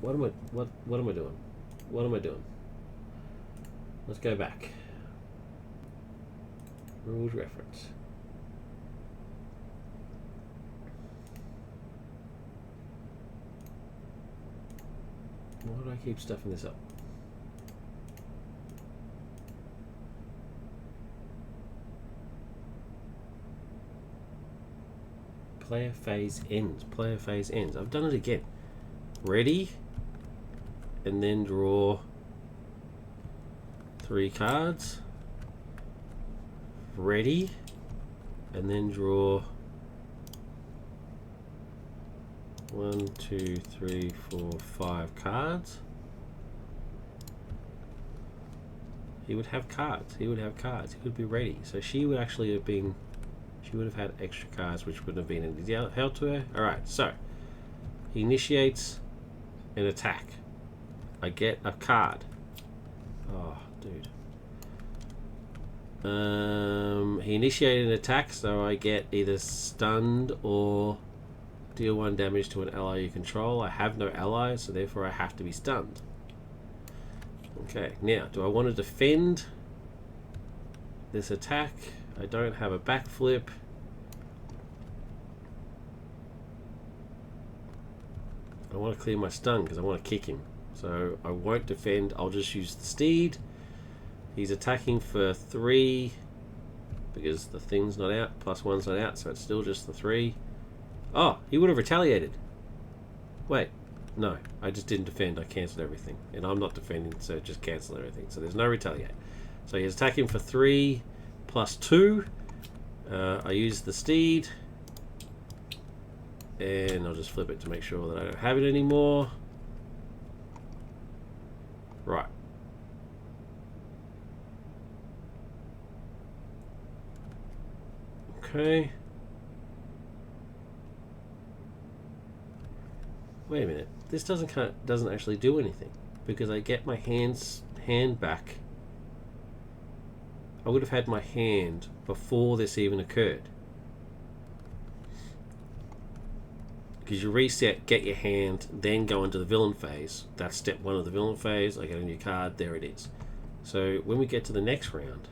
What am I doing? What am I doing? Let's go back. Rules reference. Why do I keep stuffing this up? Player phase ends. Player phase ends. I've done it again. Ready? And then draw 3 cards. Ready? And then draw 1, 2, 3, 4, 5 cards. He would have cards. He would have cards. He would be ready. So she would actually have been. She would have had extra cards, which wouldn't have been in the help to her. All right. So he initiates an attack. I get a card. Oh, dude. He initiated an attack, so I get either stunned or deal 1 damage to an ally you control. I have no allies, so therefore I have to be stunned. Okay, now, do I want to defend this attack? I don't have a backflip. I want to clear my stun because I want to kick him. So I won't defend, I'll just use the steed. He's attacking for 3 because the thing's not out, +1's not out, so it's still just the 3. Oh, he would have retaliated. Wait, no, I just didn't defend, I cancelled everything. And I'm not defending, so just cancel everything. So there's no retaliate. So he's attacking for 3 +2. I use the steed. And I'll just flip it to make sure that I don't have it anymore. Right. Okay. Wait a minute. This doesn't actually do anything because I get my hand back. I would have had my hand before this even occurred. Because you reset, get your hand, then go into the villain phase. That's step 1 of the villain phase. I get a new card. There it is. So when we get to the next round,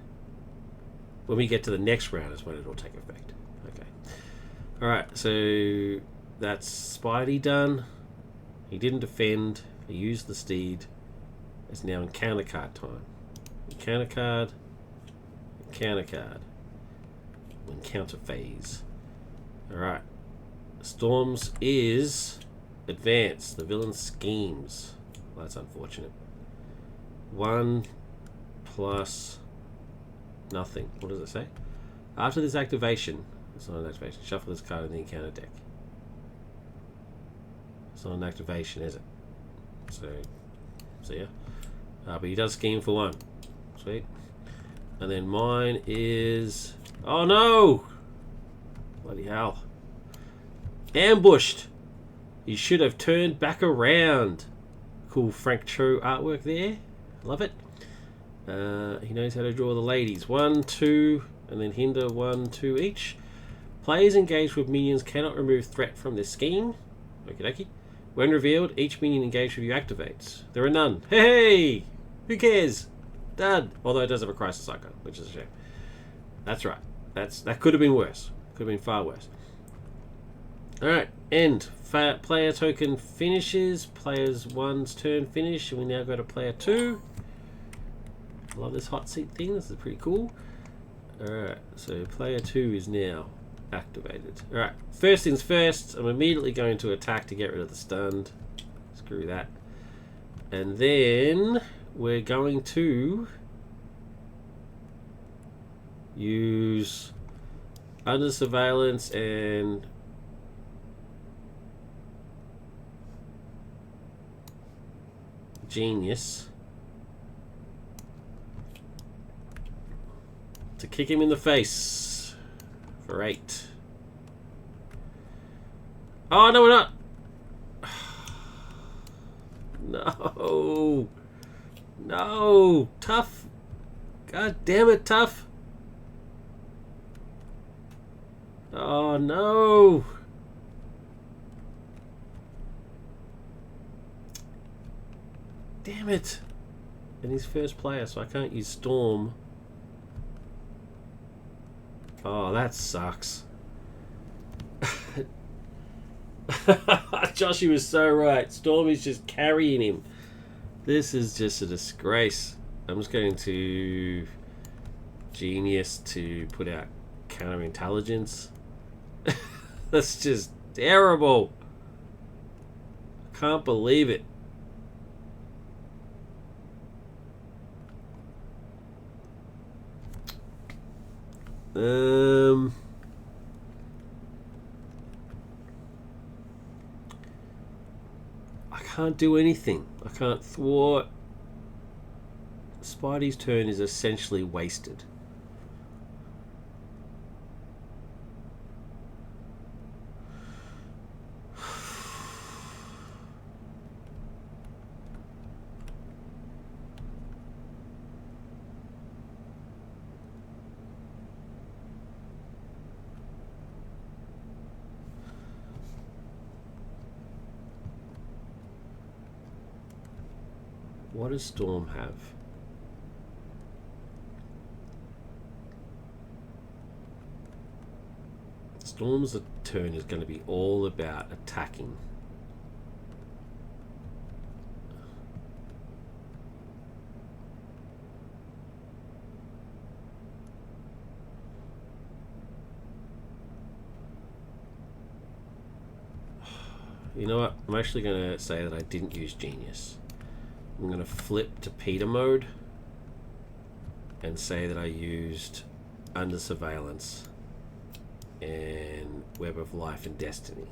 is when it'll take effect. Okay. All right. So that's Spidey done. He didn't defend. He used the steed. It's now encounter card time. Encounter card. Encounter card. Encounter phase. All right. Storms is advance. The villain schemes. Well, that's unfortunate. 1 plus nothing. What does it say? After this activation, it's not an activation. Shuffle this card in the encounter deck. It's not an activation, is it? So, see ya. But he does scheme for 1. Sweet. And then mine is. Oh no! Bloody hell. Ambushed. You should have turned back around. Cool Frank Cho artwork there. Love it. He knows how to draw the ladies. 1, 2, and then hinder 1, 2 each. Players engaged with minions cannot remove threat from this scheme. Okie dokie. When revealed, each minion engaged with you activates. There are none. Hey! Who cares? Done. Although it does have a crisis icon, which is a shame. That's right. That could have been worse. Could have been far worse. Alright, end. Player token finishes. Player's 1's turn finish. And we now go to player 2. I love this hot seat thing. This is pretty cool. Alright, so player 2 is now activated. Alright, first things first. I'm immediately going to attack to get rid of the stunned. Screw that. And then we're going to use under surveillance and genius to kick him in the face for 8. Oh, no, we're not. No. No. Tough. God damn it, Tough. Oh, no. Damn it. And he's first player, so I can't use Storm. Oh, that sucks. Joshy was so right. Storm is just carrying him. This is just a disgrace. I'm just going to Genius to put out counterintelligence. That's just terrible. I can't believe it. I can't do anything. I can't thwart. Spidey's turn is essentially wasted. What does Storm have? Storm's turn is going to be all about attacking. You know what? I'm actually going to say that I didn't use Genius. I'm going to flip to Peter mode and say that I used Under Surveillance and Web of Life and Destiny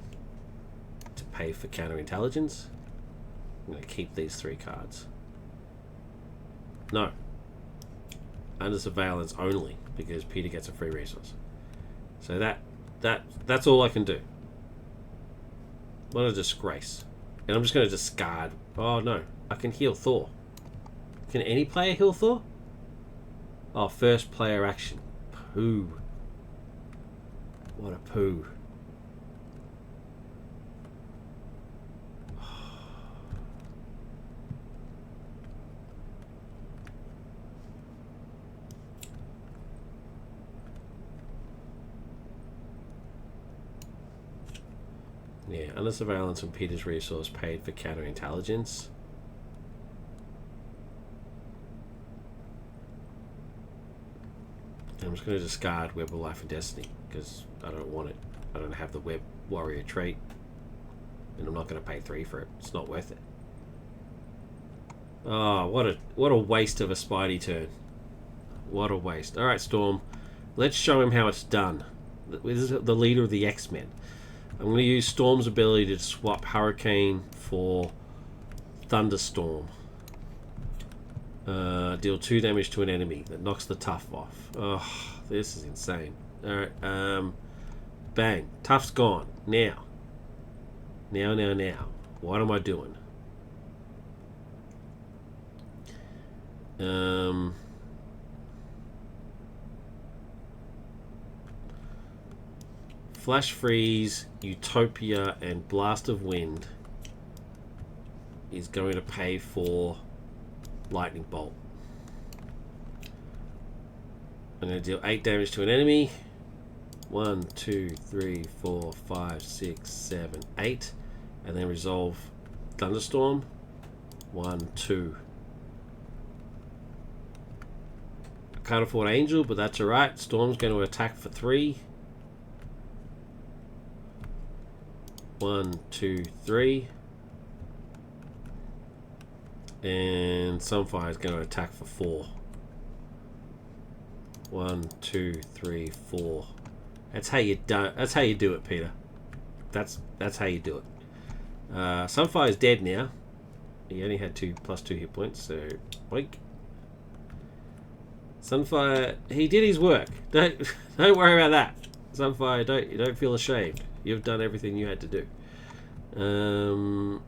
to pay for counterintelligence. I'm going to keep these 3 cards. No. Under Surveillance only, because Peter gets a free resource. So that's all I can do. What a disgrace. And I'm just going to discard. Oh no, I can heal Thor. Can any player heal Thor? Oh, first player action. Poo. What a poo. Yeah, under surveillance and Peter's resource paid for counterintelligence. And I'm just going to discard Web of Life and Destiny because I don't want it. I don't have the Web Warrior trait, and I'm not going to pay 3 for it. It's not worth it. Oh, what a waste of a Spidey turn. What a waste. All right, Storm, let's show him how it's done. This is the leader of the X-Men. I'm going to use Storm's ability to swap Hurricane for Thunderstorm. Deal 2 damage to an enemy. That knocks the Tough off. Oh, this is insane. Alright, bang. Tough's gone. Now. Now. What am I doing? Flash Freeze, Utopia, and Blast of Wind is going to pay for Lightning Bolt. I'm going to deal 8 damage to an enemy. 1, 2, 3, 4, 5, 6, 7, 8. And then resolve Thunderstorm. 1, 2. I can't afford Angel, but that's alright. Storm's going to attack for 3. 1, 2, 3. And Sunfire is going to attack for 4. 1, 2, 3, 4. That's how you do. That's how you do it, Peter. That's how you do it. Sunfire is dead now. He only had +2 hit points, so boink. Sunfire, he did his work. Don't worry about that. Sunfire, don't feel ashamed. You've done everything you had to do. And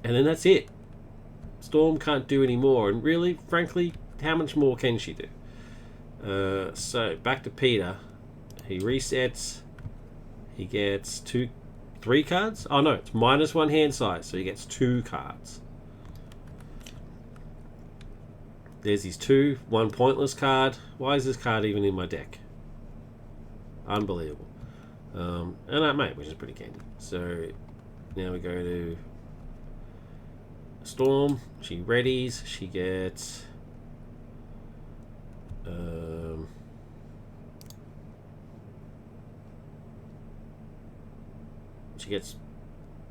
then that's it. Storm can't do any more, and really, frankly, how much more can she do? So back to Peter. He resets. He gets 3 cards. Oh no, it's -1 hand size, so he gets 2 cards. There's his 2, 1 pointless card. Why is this card even in my deck? Unbelievable. And that mate, which is pretty candy. So now we go to Storm. She readies. She gets she gets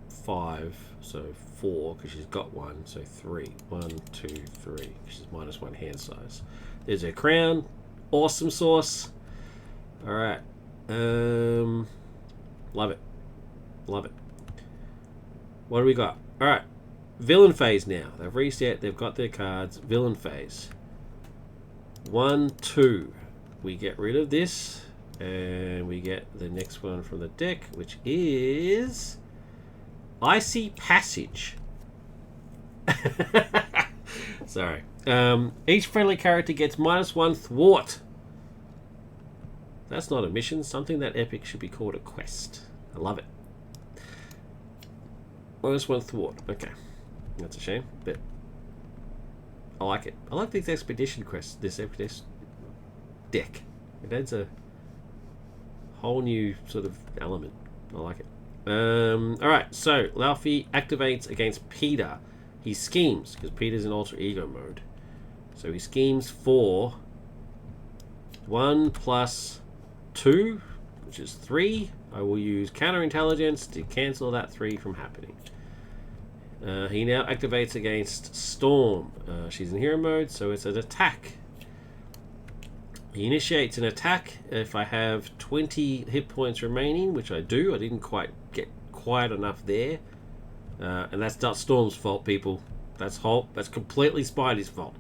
5, so 4 because she's got 1, so 3. 1, 2, 3. She's -1 hand size. There's her crown. Awesome sauce. All right. Love it. Love it. What do we got? All right. Villain phase now. They've reset. They've got their cards. Villain phase. 1, 2. We get rid of this. And we get the next one from the deck, which is Icy Passage. Sorry. Each friendly character gets -1 thwart. That's not a mission. Something that epic should be called a quest. I love it. -1 thwart. Okay. That's a shame, but I like it. I like these expedition quests. This expedition deck. It adds a whole new sort of element. I like it. Alright, so Laufey activates against Peter. He schemes, because Peter's in alter ego mode. So he schemes for 1 + 2, which is 3. I will use counterintelligence to cancel that 3 from happening. He now activates against Storm. She's in hero mode, so it's an attack. He initiates an attack if I have 20 hit points remaining, which I do. I didn't quite get quite enough there. And that's not Storm's fault, people. That's completely Spidey's fault.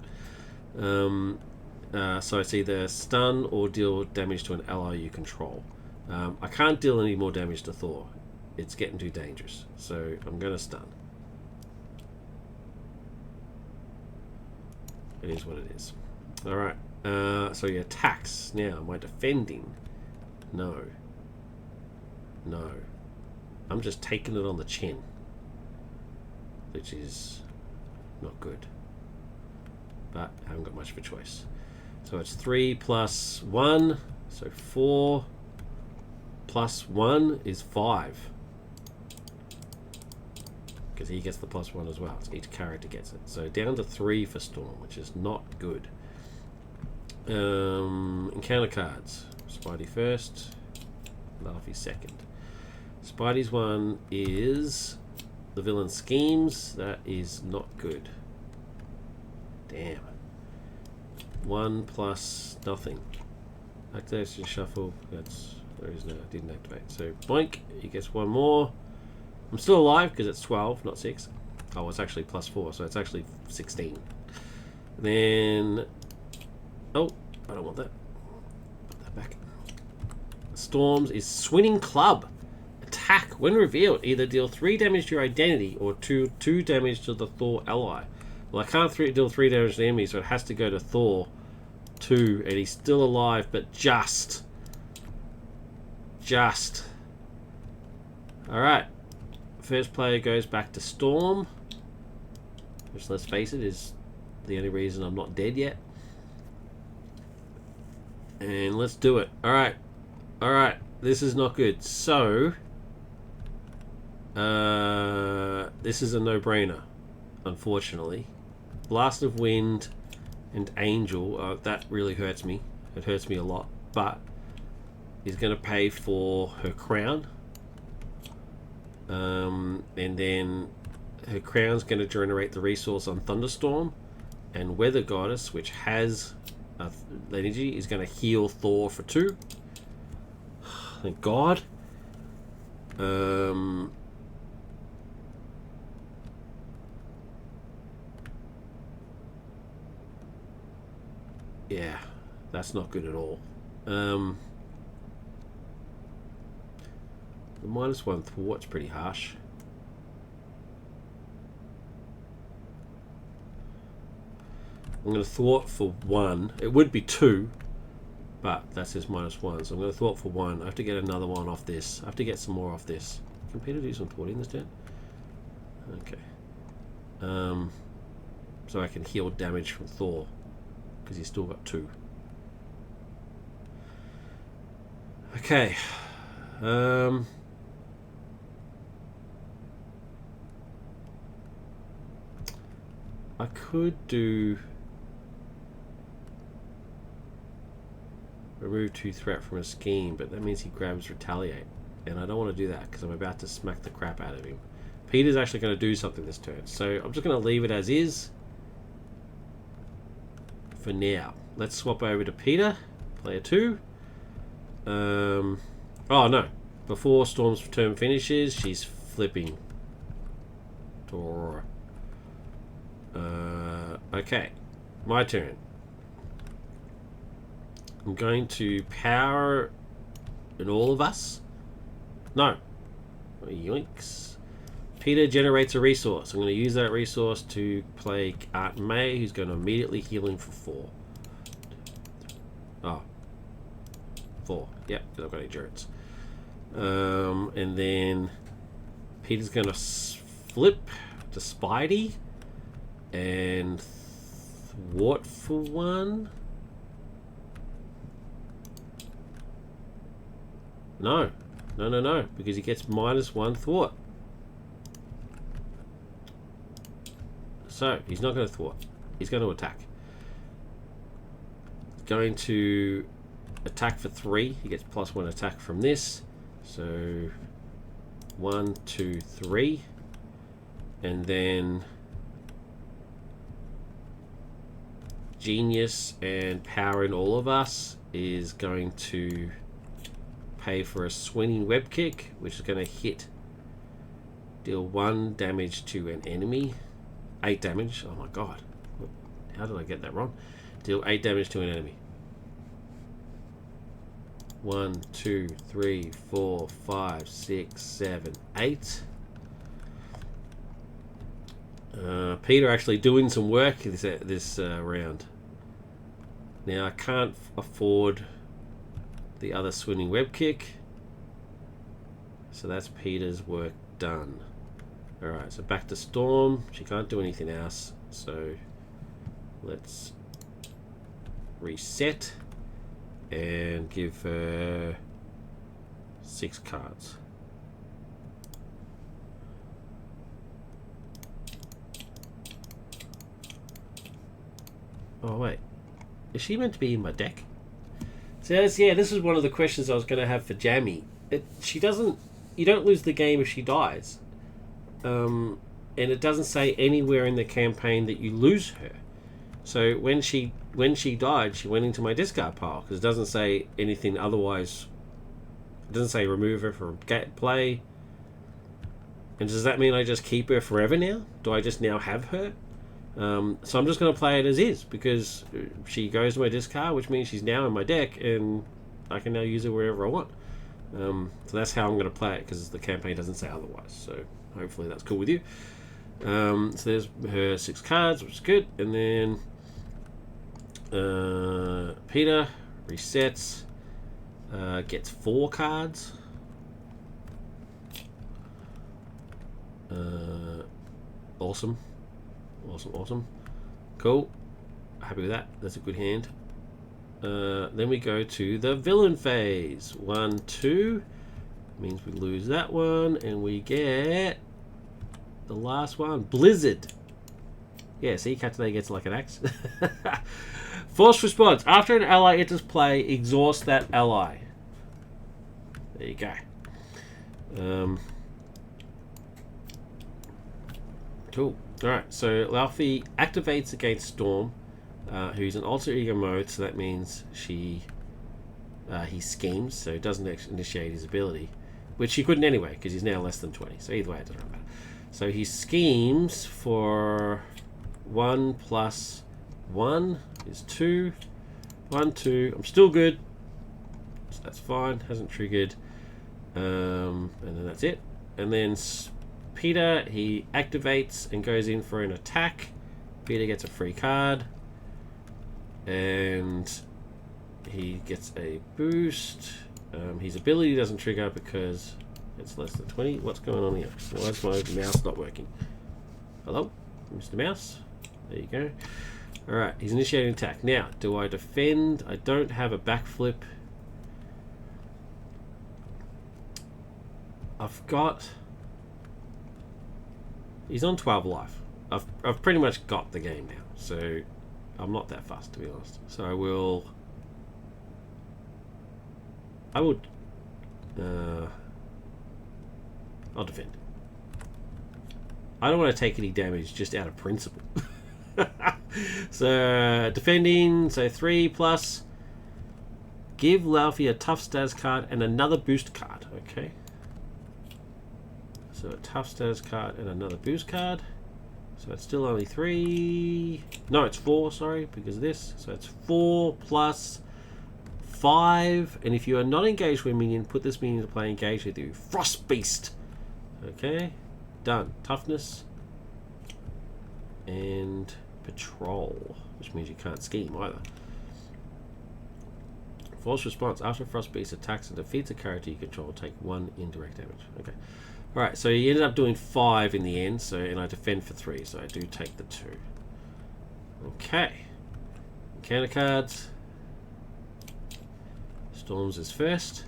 So it's either stun or deal damage to an ally you control. I can't deal any more damage to Thor. It's getting too dangerous. So I'm going to stun. It is what it is. Alright. So he attacks. Now, am I defending? No. No. I'm just taking it on the chin. Which is not good. But I haven't got much of a choice. So it's 3 + 1. So 4 + 1 is 5. Because he gets the +1 as well. So each character gets it. So down to 3 for Storm, which is not good. Encounter cards. Spidey first. Laufey second. Spidey's one is the villain schemes. That is not good. Damn. 1 + nothing. Activation shuffle. That's there is no. I didn't activate. So boink. He gets 1 more. I'm still alive because it's 12, not 6. Oh, it's actually +4, so it's actually 16. And then, oh, I don't want that. Put that back. Storms is Swinging Club. Attack when revealed. Either deal 3 damage to your identity or 2 damage to the Thor ally. Well, I can't deal 3 damage to the enemy, so it has to go to Thor 2, and he's still alive, but just. All right. First player goes back to Storm, which, let's face it, is the only reason I'm not dead yet. And let's do it. Alright. Alright, this is not good. So, this is a no-brainer, unfortunately. Blast of Wind and Angel, that really hurts me. It hurts me a lot. But he's going to pay for her crown. And then her crown's going to generate the resource on Thunderstorm. And Weather Goddess, which has energy, is going to heal Thor for 2. Thank God. Yeah, that's not good at all. The -1 thwart's pretty harsh. I'm going to thwart for 1. It would be 2, but that's his -1. So I'm going to thwart for 1. I have to get another one off this. I have to get some more off this. Can Peter do some thwarting this turn? Okay. So I can heal damage from Thor, because he's still got 2. Okay. I could do remove 2 threat from a scheme, but that means he grabs retaliate, and I don't want to do that because I'm about to smack the crap out of him. Peter's actually going to do something this turn, so I'm just going to leave it as is for now. Let's swap over to Peter, player 2. Oh no, before Storm's turn finishes, she's flipping to Aurora. Okay, my turn. I'm going to power in all of us. No. Yoinks. Peter generates a resource. I'm going to use that resource to play Art May, who's going to immediately heal him for 4. Oh. 4. Yep, because I've got endurance. And then Peter's going to flip to Spidey and thwart for 1. No, because he gets -1 thwart. So he's not going to thwart. He's going to attack. He's going to attack for 3. He gets +1 attack from this. So 1, 2, 3, and then Genius and Power in all of us is going to pay for a swinging web kick, which is going to hit, deal 1 damage to an enemy, 8 damage. Oh my god, how did I get that wrong? Deal 8 damage to an enemy. 1, 2, 3, 4, 5, 6, 7, 8. Peter actually doing some work this round. Now I can't afford the other swinging web kick, so that's Peter's work done. Alright, so back to Storm. She can't do anything else, so let's reset and give her 6 cards. Oh wait, is she meant to be in my deck? So yeah, this is one of the questions I was going to have for Jamie. She doesn't. You don't lose the game if she dies, and it doesn't say anywhere in the campaign that you lose her. So when she died, she went into my discard pile because it doesn't say anything otherwise. It doesn't say remove her from play. And does that mean I just keep her forever now? Do I just now have her? So I'm just going to play it as is because she goes to my discard, which means she's now in my deck and I can now use her wherever I want. So that's how I'm going to play it because the campaign doesn't say otherwise. So hopefully that's cool with you. So there's her 6 cards, which is good. And then Peter resets, gets 4 cards. Awesome. Cool. Happy with that. That's a good hand. Then we go to the villain phase. 1, 2 means we lose that one, and we get the last one, Blizzard. Yeah, see, Katsune gets like an axe. Force response. After an ally enters play, exhaust that ally. There you go. Cool. Alright, so Laufey activates against Storm, who's in alter ego mode, so that means he schemes, so he doesn't initiate his ability, which he couldn't anyway, because he's now less than 20, so either way it doesn't matter. So he schemes for 1 plus 1 is 2. 1, 2. I'm still good, so that's fine, hasn't triggered. And then that's it. And then Peter, he activates and goes in for an attack. Peter gets a free card. And he gets a boost. His ability doesn't trigger because it's less than 20. What's going on here? Why is my mouse not working? Hello? Mr. Mouse? There you go. Alright, he's initiating attack. Now, do I defend? I don't have a backflip. I've got... He's on 12 life. I've pretty much got the game now, so I'm not that fast, to be honest. So I will I'll defend. I don't want to take any damage just out of principle. So defending, so 3 plus. Give Laufey a tough status card and another boost card. Okay. So a tough status card and another boost card. So it's still only 3. No, it's 4, sorry, because of this. So it's 4 plus 5. And if you are not engaged with a minion, put this minion to play engaged with you. Frost Beast. Okay. Done. Toughness. And patrol. Which means you can't scheme either. Force response. After Frost Beast attacks and defeats a character you control, take 1 indirect damage. Okay. Alright, so he ended up doing 5 in the end, so and I defend for 3, so I do take the 2. Okay. Encounter cards. Storms is first.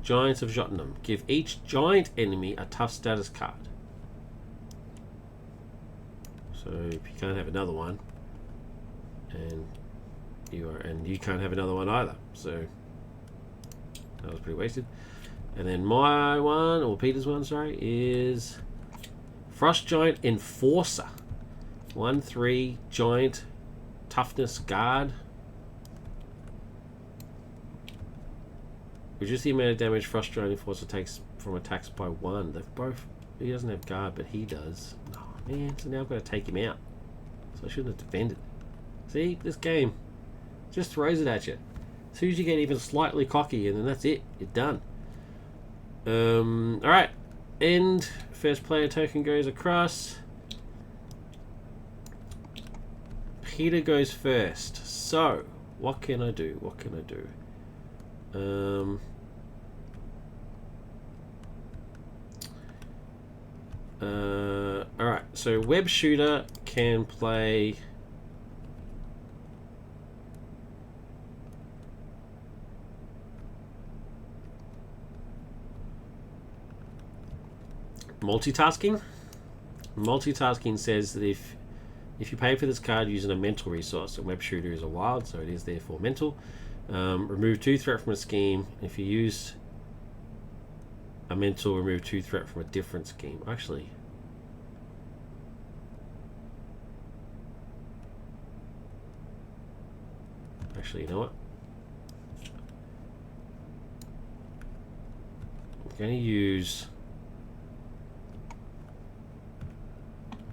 Giants of Jotunheim. Give each giant enemy a tough status card. So if you can't have another one, and you can't have another one either, so that was pretty wasted. And then my one, or Peter's one, sorry, is Frost Giant Enforcer. 1/3 Giant Toughness Guard. Reduce the amount of damage Frost Giant Enforcer takes from attacks by 1. They've both. He doesn't have guard, but he does. Oh man, so now I've got to take him out. So I shouldn't have defended. See, this game just throws it at you. As soon as you get even slightly cocky, and then that's it. You're done. Alright. End. First player token goes across. Peter goes first. So, what can I do? What can I do? Alright, so Web Shooter can play... Multitasking. Multitasking says that if you pay for this card using a mental resource, and Web Shooter is a wild, so it is therefore mental. Remove 2 threat from a scheme. If you use a mental, remove 2 threat from a different scheme. Actually, you know what? I'm going to use...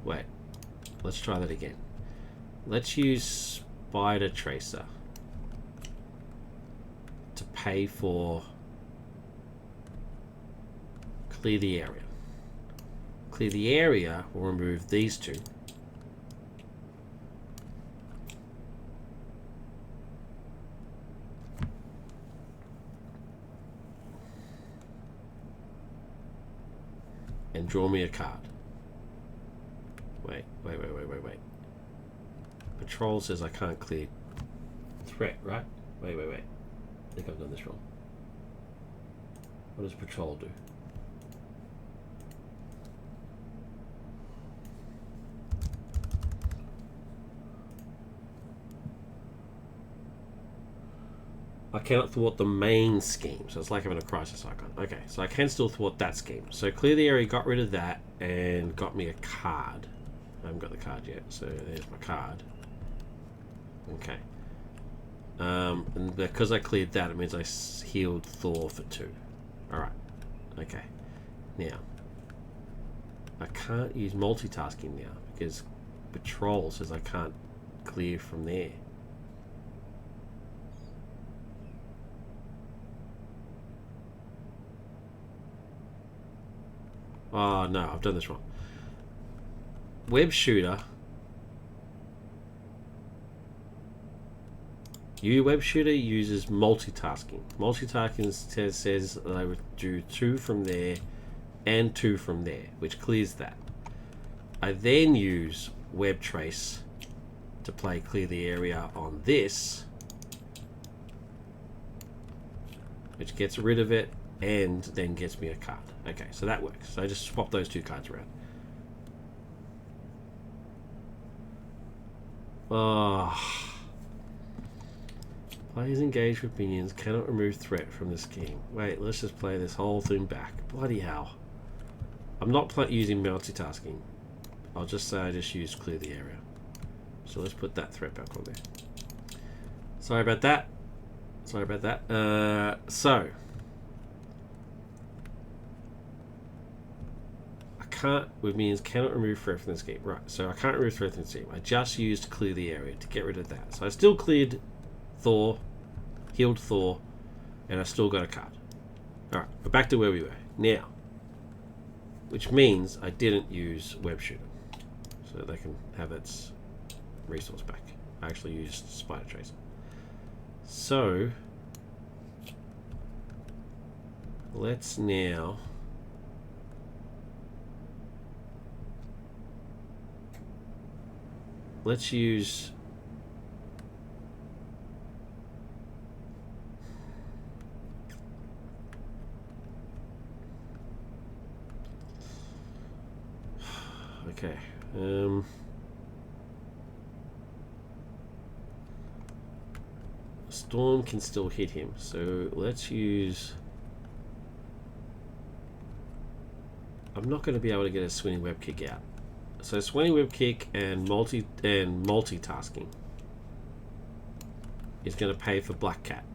Wait, let's try that again. Let's use Spider Tracer to pay for clear the area. Clear the area will remove these 2. And draw me a card. Wait. Patrol says I can't clear threat, right? Wait. I think I've done this wrong. What does patrol do? I cannot thwart the main scheme, so it's like having a crisis icon. Okay, so I can still thwart that scheme. So clear the area got rid of that and got me a card. I haven't got the card yet, so there's my card. Okay. And because I cleared that, it means I healed Thor for 2. Alright. Okay. Now, I can't use multitasking now because patrol says I can't clear from there. Oh no, I've done this wrong. Web shooter. Web shooter uses multitasking. Multitasking says that I would do 2 from there and 2 from there, which clears that. I then use web trace to play clear the area on this, which gets rid of it and then gets me a card. Okay, so that works. So I just swap those 2 cards around. Oh. Players engaged with minions cannot remove threat from the scheme. Wait, let's just play this whole thing back. Bloody hell. I'm not using multitasking. I'll just say I just used clear the area. So let's put that threat back on there. Sorry about that. So I can't, with minions cannot remove threat from the scheme. Right, so I can't remove threat from the scheme. I just used clear the area to get rid of that. So I still cleared Thor, healed Thor, and I still got a card. Alright, but back to where we were. Now, which means I didn't use Web Shooter. So they can have its resource back. I actually used Spider Tracer. So, let's now use okay. Storm can still hit him, so let's use. I'm not going to be able to get a swinging web kick out. So swinging web kick and multitasking is going to pay for Black Cat.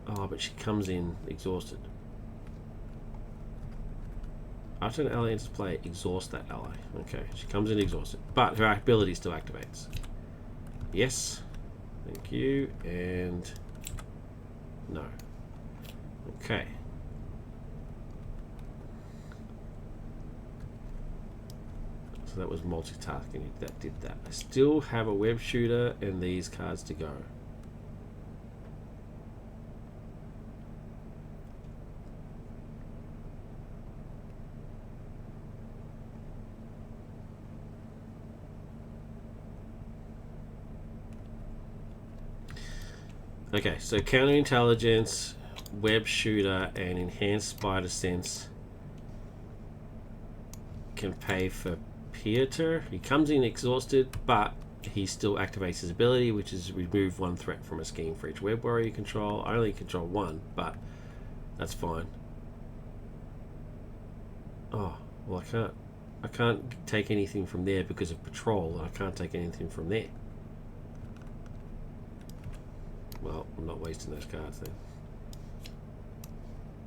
Oh, but she comes in exhausted. After an ally enters play, exhaust that ally. Okay, she comes in exhausted, but her ability still activates. Yes, thank you, and no. Okay. So that was multitasking. That did that. I still have a web shooter and these cards to go. Okay, so counterintelligence, web shooter, and enhanced spider sense can pay for Pieter. He comes in exhausted, but he still activates his ability, which is remove 1 threat from a scheme for each web warrior you control. I only control 1, but that's fine. Oh, well I can't take anything from there because of patrol, and I can't take anything from there. Well, I'm not wasting those cards then.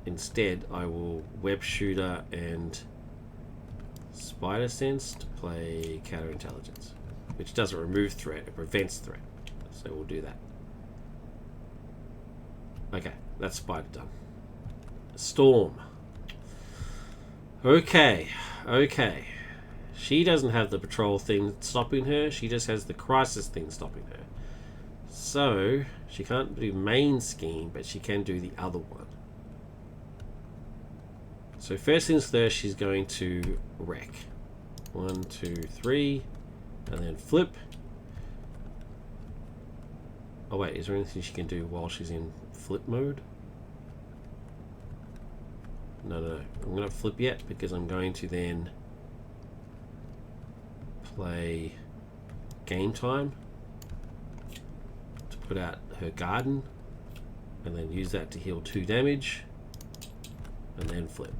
Instead, I will web shooter and spider sense to play counterintelligence, which doesn't remove threat, it prevents threat. So we'll do that. Okay, that's spider done. Storm. Okay. She doesn't have the patrol thing stopping her, she just has the crisis thing stopping her. So, she can't do main scheme, but she can do the other one. So first things first, she's going to wreck. 1, 2, 3, and then flip. Oh wait, is there anything she can do while she's in flip mode? No. I'm going to flip yet because I'm going to then play game time to put out her garden and then use that to heal 2 damage and then flip.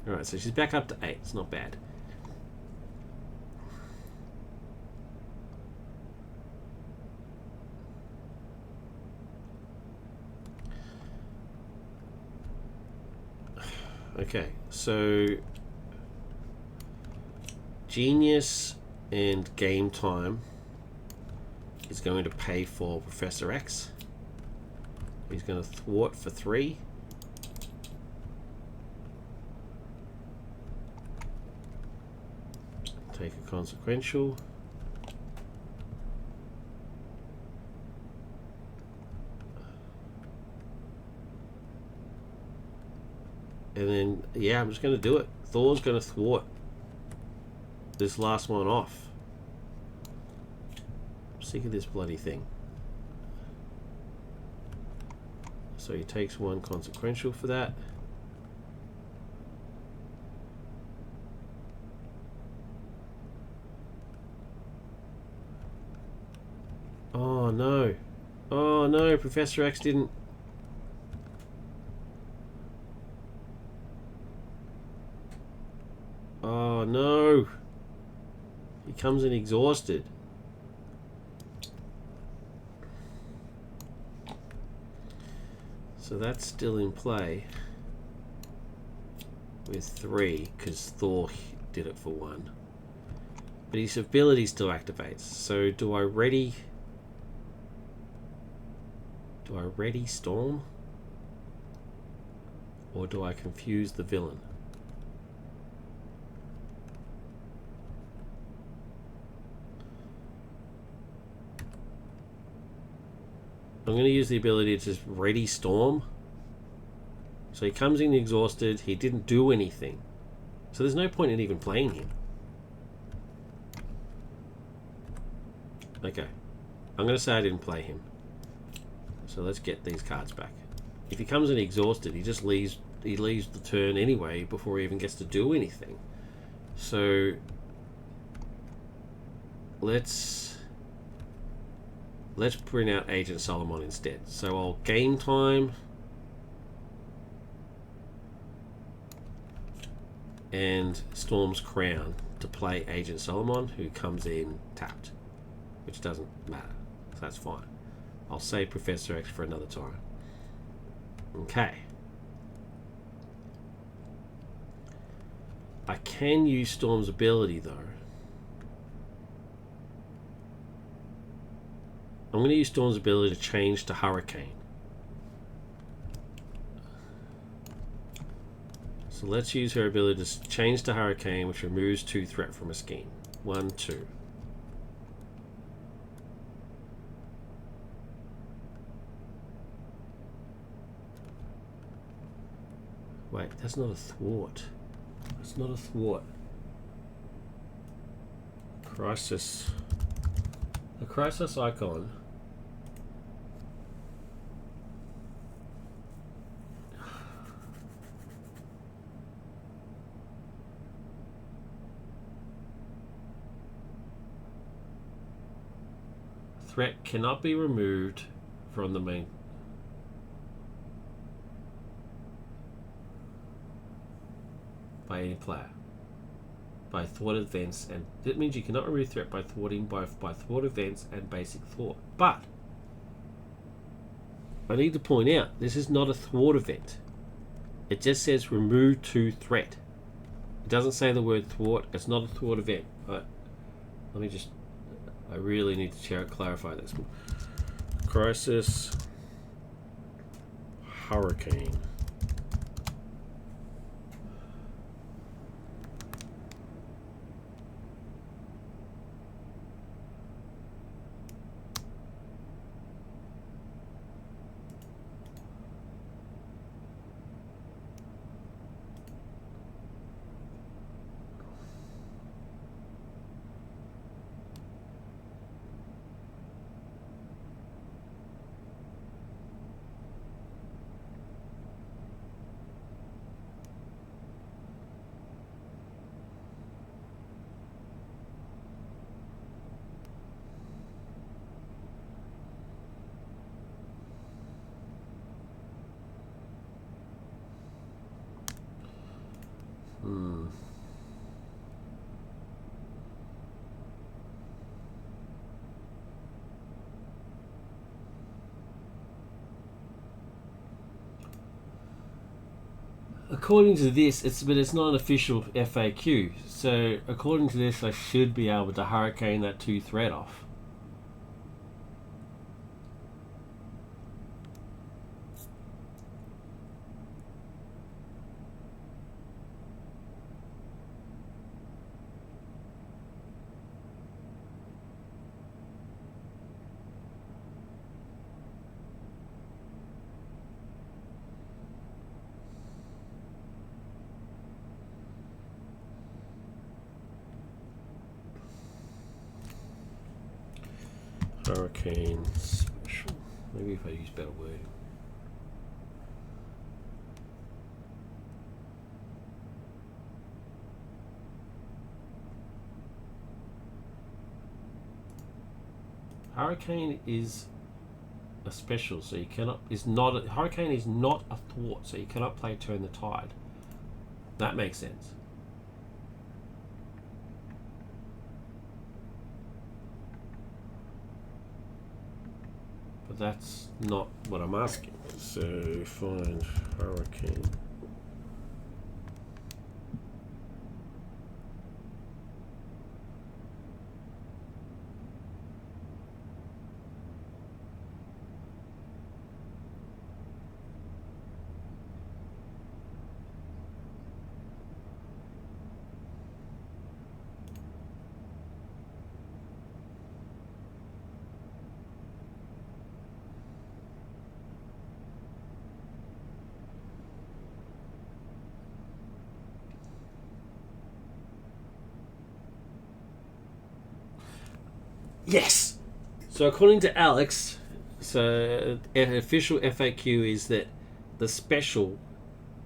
Alright, so she's back up to 8. It's not bad. Okay, so Genius and Game Time is going to pay for Professor X. He's going to thwart for 3. Take a consequential. And then, yeah, I'm just going to do it. Thor's going to thwart this last one off. I'm sick of this bloody thing. So he takes 1 consequential for that. Oh no. Oh no, Professor X didn't. Oh no. He comes in exhausted. So that's still in play with 3 because Thor did it for 1. But his ability still activates. So do I ready Storm? Or do I confuse the villain? I'm going to use the ability to just ready Storm. So he comes in exhausted. He didn't do anything. So there's no point in even playing him. Okay. I'm going to say I didn't play him. So let's get these cards back. If he comes in exhausted, he just leaves the turn anyway before he even gets to do anything. So let's bring out Agent Solomon instead. So I'll game time and Storm's Crown to play Agent Solomon, who comes in tapped, which doesn't matter. So that's fine. I'll save Professor X for another time. Okay. I can use Storm's ability though. I'm going to use Storm's ability to change to Hurricane. So let's use her ability to change to Hurricane, which removes 2 threat from a scheme. 1, 2. Wait, that's not a thwart. That's not a thwart. Crisis. The crisis icon. Threat cannot be removed from the main. By any player. By thwart events, and that means you cannot remove threat by thwarting both by thwart events and basic thwart. But I need to point out this is not a thwart event. It just says remove 2 threat. It doesn't say the word thwart. It's not a thwart event. Let me just. I really need to clarify this. Crisis Hurricane. According to this, it's not an official FAQ. So according to this, I should be able to hurricane that 2 threat off. Hurricane special. Maybe if I use better wording. Hurricane is a special, so you cannot. Hurricane is not a thwart, so you cannot play Turn the Tide. That makes sense. But that's not what I'm asking. So find Hurricane. Yes. So according to Alex, so an official FAQ is that the special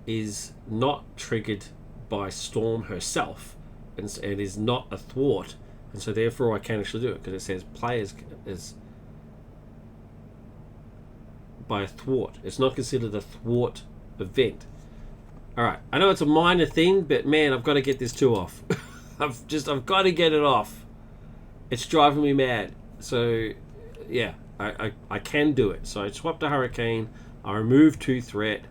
is not triggered by Storm herself, and is not a thwart, and so therefore I can actually do it because it says players is by a thwart. It's not considered a thwart event. All right, I know it's a minor thing, but man, I've got to get this 2 off. I've got to get it off. It's driving me mad. So, yeah, I can do it. So I swapped a Hurricane. I removed 2 threat.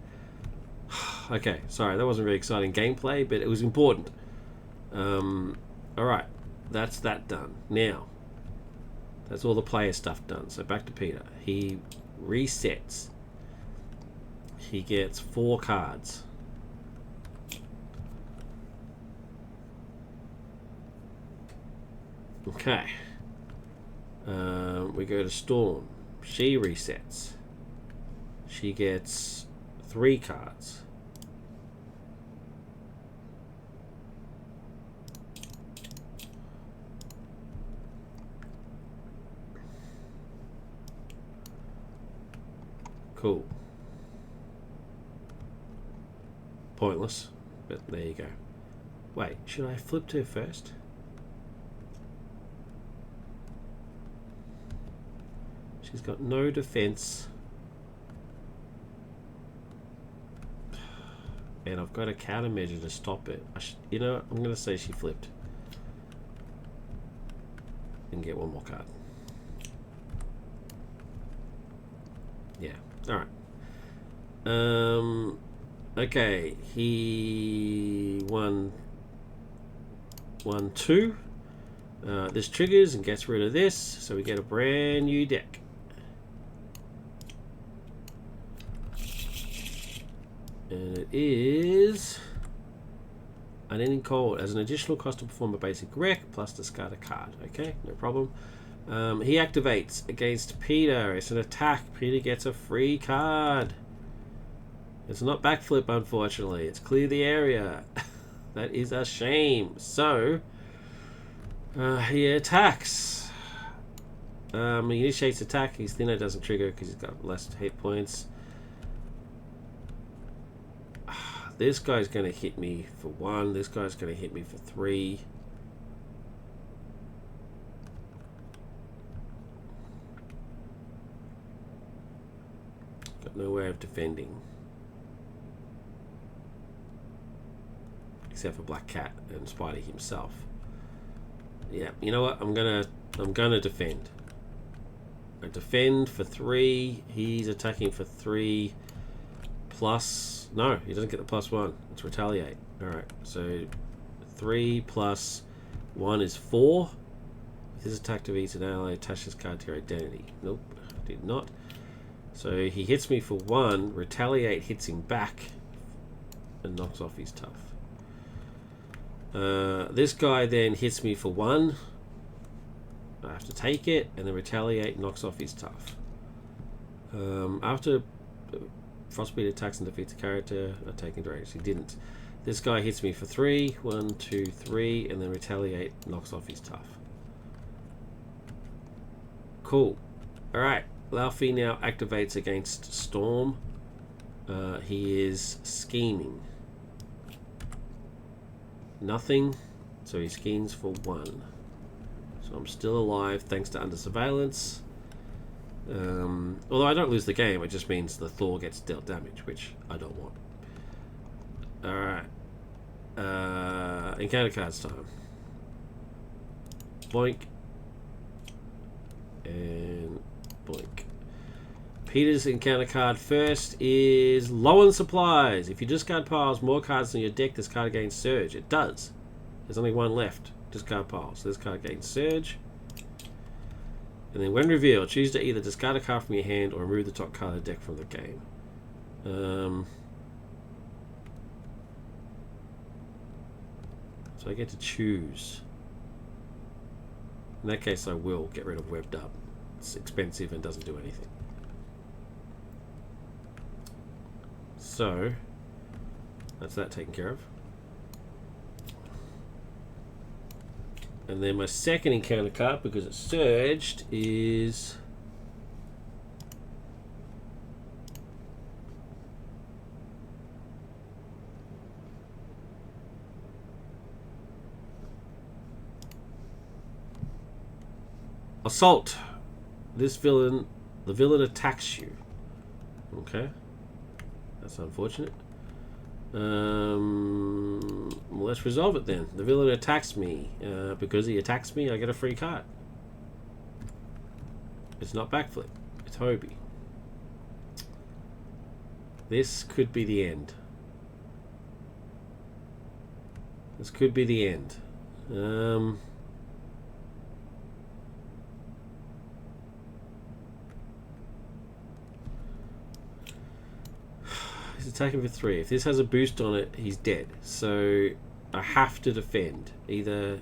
Okay, sorry, that wasn't very exciting gameplay, but it was important. Alright, that's that done. Now, that's all the player stuff done. So back to Peter. He resets. He gets 4 cards. Okay. We go to Storm. She resets. She gets 3 cards. Cool. Pointless, but there you go. Wait, should I flip to her first? She's got no defense. And I've got a countermeasure to stop it. You know what? I'm going to say she flipped. And get 1 more card. Yeah. Alright. Okay. He won 2. This triggers and gets rid of this. So we get a brand new deck. And it is Unending Cold. As an additional cost to perform a basic rec plus discard a card. Okay, no problem. He activates against Peter. It's an attack. Peter gets a free card. It's not backflip, unfortunately. It's clear the area. That is a shame. So he attacks. He initiates attack. His thinner doesn't trigger because he's got less hit points. This guy's going to hit me for 1. This guy's going to hit me for 3. Got no way of defending. Except for Black Cat and Spidey himself. Yeah, you know what? I'm gonna defend. I defend for 3. He's attacking for 3. Plus No, he doesn't get the +1. It's retaliate. Alright, so 3 plus 1 is 4. If this attack defeats an ally, attach this card to your identity. Nope, did not. So he hits me for 1, retaliate hits him back, and knocks off his tough. This guy then hits me for 1. I have to take it, and then retaliate knocks off his tough. After Frostbeat attacks and defeats a character, I take into range. He didn't. This guy hits me for 3. 1, 2, 3, and then retaliate knocks off his tough. Cool. Alright, Laufey now activates against Storm. He is scheming. Nothing, so he schemes for 1. So I'm still alive thanks to Under Surveillance. Although I don't lose the game, it just means the Thor gets dealt damage, which I don't want. Alright. Encounter cards time. Boink. And boink. Peter's encounter card first is low on supplies. If you discard piles more cards than your deck, this card gains Surge. It does. There's only 1 left. Discard piles. So this card gains Surge. And then when revealed, choose to either discard a card from your hand or remove the top card of the deck from the game. So I get to choose. In that case, I will get rid of Webbed Up. It's expensive and doesn't do anything. So, that's that taken care of. And then my second encounter card, because it's surged, is Assault. The villain attacks you. Okay. That's unfortunate. Let's resolve it then. The villain attacks me. Because he attacks me, I get a free card. It's not backflip. It's Hobie. This could be the end. This could be the end. He's attacking for 3. If this has a boost on it, he's dead. So I have to defend. Either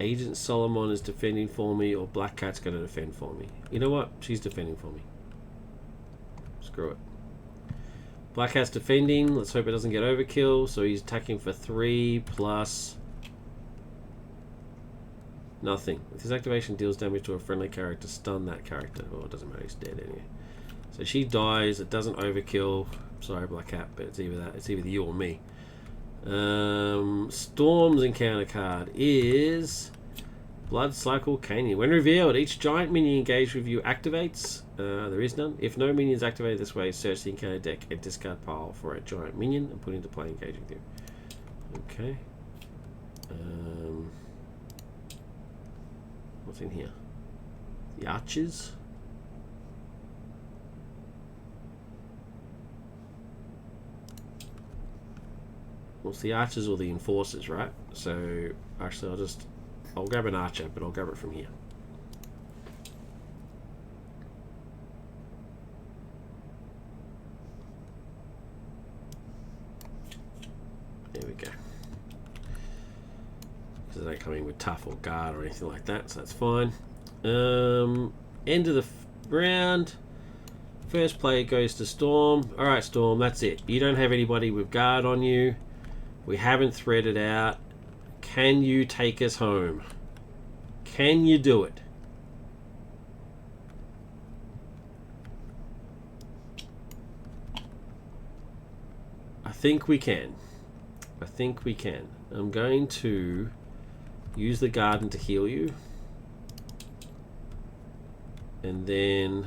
Agent Solomon is defending for me, or Black Cat's going to defend for me. You know what? She's defending for me. Screw it. Black Cat's defending. Let's hope it doesn't get overkill. So he's attacking for 3 plus nothing. If this activation deals damage to a friendly character, stun that character. Oh, it doesn't matter. He's dead anyway. So she dies. It doesn't overkill. Sorry, Black Cat, but it's either that. It's either you or me. Storm's encounter card is Blood Cycle Canyon. When revealed, each giant minion engaged with you activates. There is none. If no minions activated this way, search the encounter deck and discard pile for a giant minion and put into play engaging with you. Okay. What's in here? The Archers. Well, it's the Archers or the Enforcers, right? So, actually, I'll grab an Archer, but I'll grab it from here. There we go. Because they don't come in with Tough or Guard or anything like that, so that's fine. End of the round. First play goes to Storm. Alright, Storm, that's it. You don't have anybody with Guard on you. We haven't threaded out. Can you take us home? Can you do it? I think we can. I think we can. I'm going to use the Garden to heal you. And then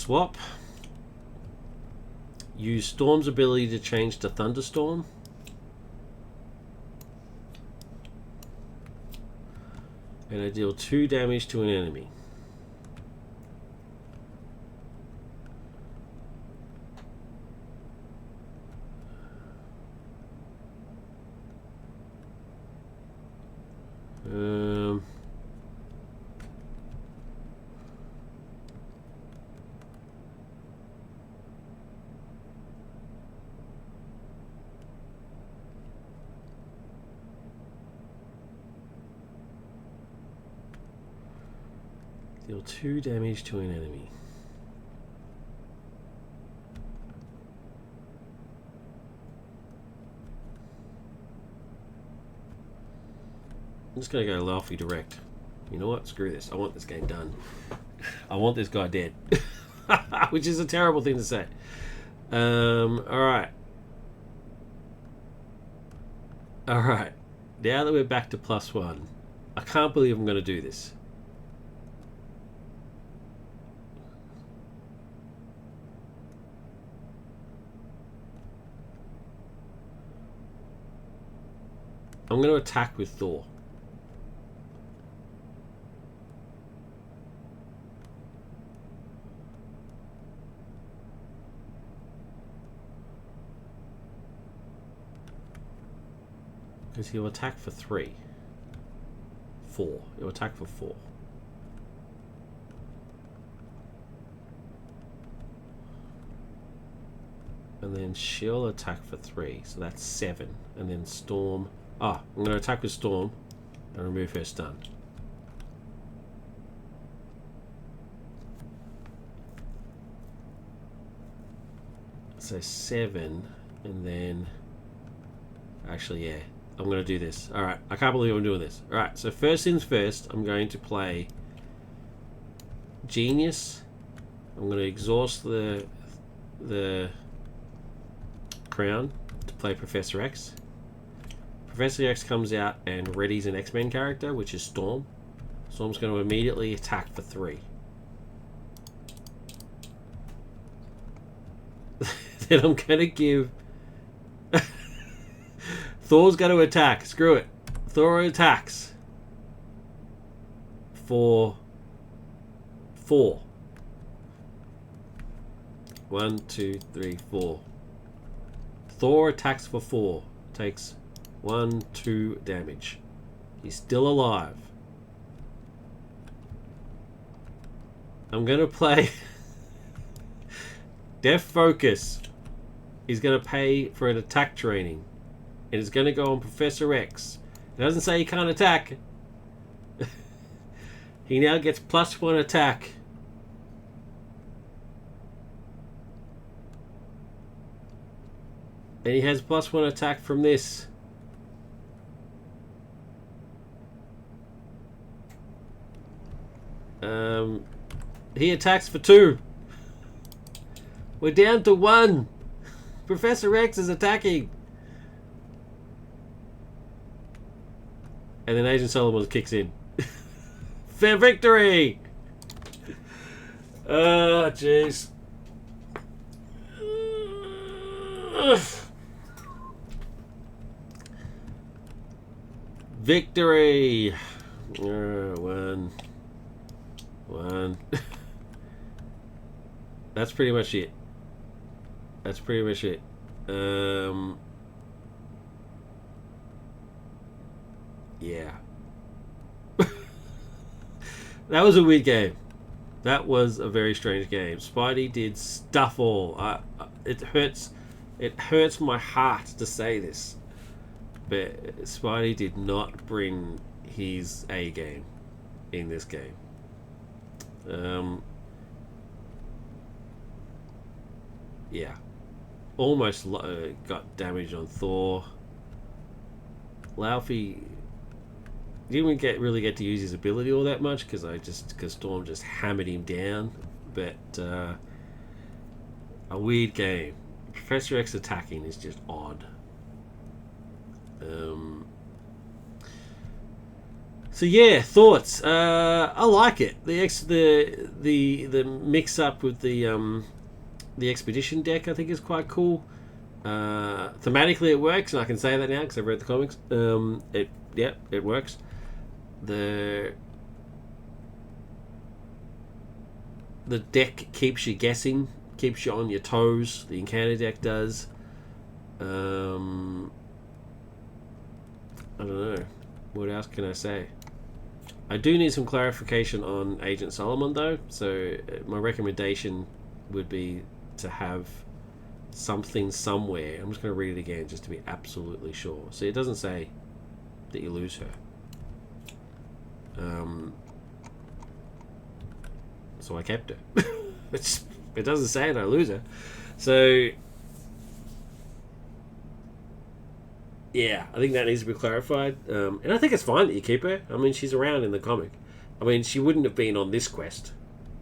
swap. Use Storm's ability to change to Thunderstorm. And I deal 2 damage to an enemy. Deal 2 damage to an enemy. I'm just going to go Laufey direct. You know what? Screw this. I want this game done. I want this guy dead. Which is a terrible thing to say. Alright. Alright. Now that we're back to +1, I can't believe I'm going to do this. I'm going to attack with Thor. Because he'll attack for 3. 4. He'll attack for 4. And then she'll attack for 3. So that's 7. And then Storm... I'm going to attack with Storm and remove her stun. So 7, and then... Actually, yeah. I'm going to do this. Alright, I can't believe I'm doing this. Alright, so first things first, I'm going to play Genius. I'm going to exhaust the crown to play Professor X. Professor X comes out and readies an X-Men character, which is Storm. Storm's going to immediately attack for 3. Then I'm going to give... Thor's going to attack. Screw it. Thor attacks. For 4. 1, 2, 3, 4. Thor attacks for 4. Takes 1, 2 damage. He's still alive. I'm going to play... Def Focus. He's going to pay for an attack training. And it's going to go on Professor X. It doesn't say he can't attack. He now gets +1 attack. And he has +1 attack from this. He attacks for 2. We're down to 1. Professor X is attacking. And then Agent Solomon kicks in. For victory! Oh, jeez. Victory! 1. That's pretty much it. That's pretty much it. Yeah. That was a weird game. That was a very strange game. Spidey did stuff all. It hurts my heart to say this, but Spidey did not bring his A game in this game. Yeah. Almost got damage on Thor. Laufey didn't really get to use his ability all that much because Storm just hammered him down. But a weird game. Professor X attacking is just odd. So yeah, thoughts. I like it. The mix up with the expedition deck, I think, is quite cool. Thematically, it works, and I can say that now because I've read the comics. It works. The deck keeps you guessing, keeps you on your toes. The encounter deck does. I don't know. What else can I say? I do need some clarification on Agent Solomon, though. So my recommendation would be to have something somewhere. I'm just going to read it again just to be absolutely sure. See, it doesn't say that you lose her. So I kept her. It doesn't say that I lose her. So yeah, I think that needs to be clarified. And I think it's fine that you keep her. I mean, she's around in the comic. I mean, she wouldn't have been on this quest,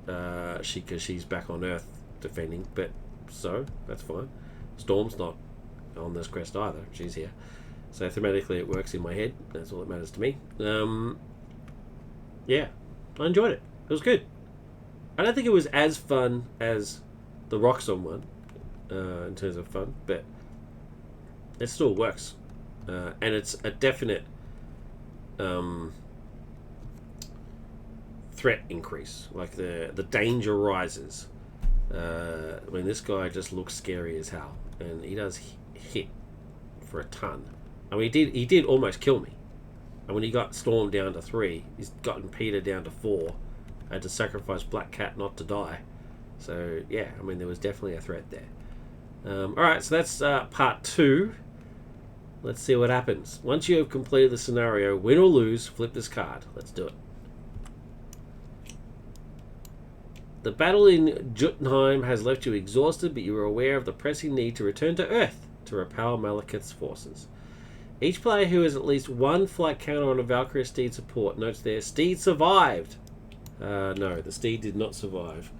because she's back on Earth defending. But so that's fine. Storm's not on this quest either. She's here. So thematically, it works in my head. That's all that matters to me. Yeah, I enjoyed it. It was good. I don't think it was as fun as the Roxxon one, in terms of fun, but it still works. And it's a definite threat increase. Like the danger rises. I mean, this guy just looks scary as hell, and he does hit for a ton. I mean, he did almost kill me. And when he got Storm down to 3, he's gotten Peter down to 4. I had to sacrifice Black Cat not to die. So yeah, I mean, there was definitely a threat there. Alright, so that's part 2. Let's see what happens. Once you have completed the scenario, win or lose, flip this card. Let's do it. The battle in Jotunheim has left you exhausted, but you are aware of the pressing need to return to Earth to repel Malekith's forces. Each player who has at least one flight counter on a Valkyrie Steed support notes their Steed survived. No, the Steed did not survive.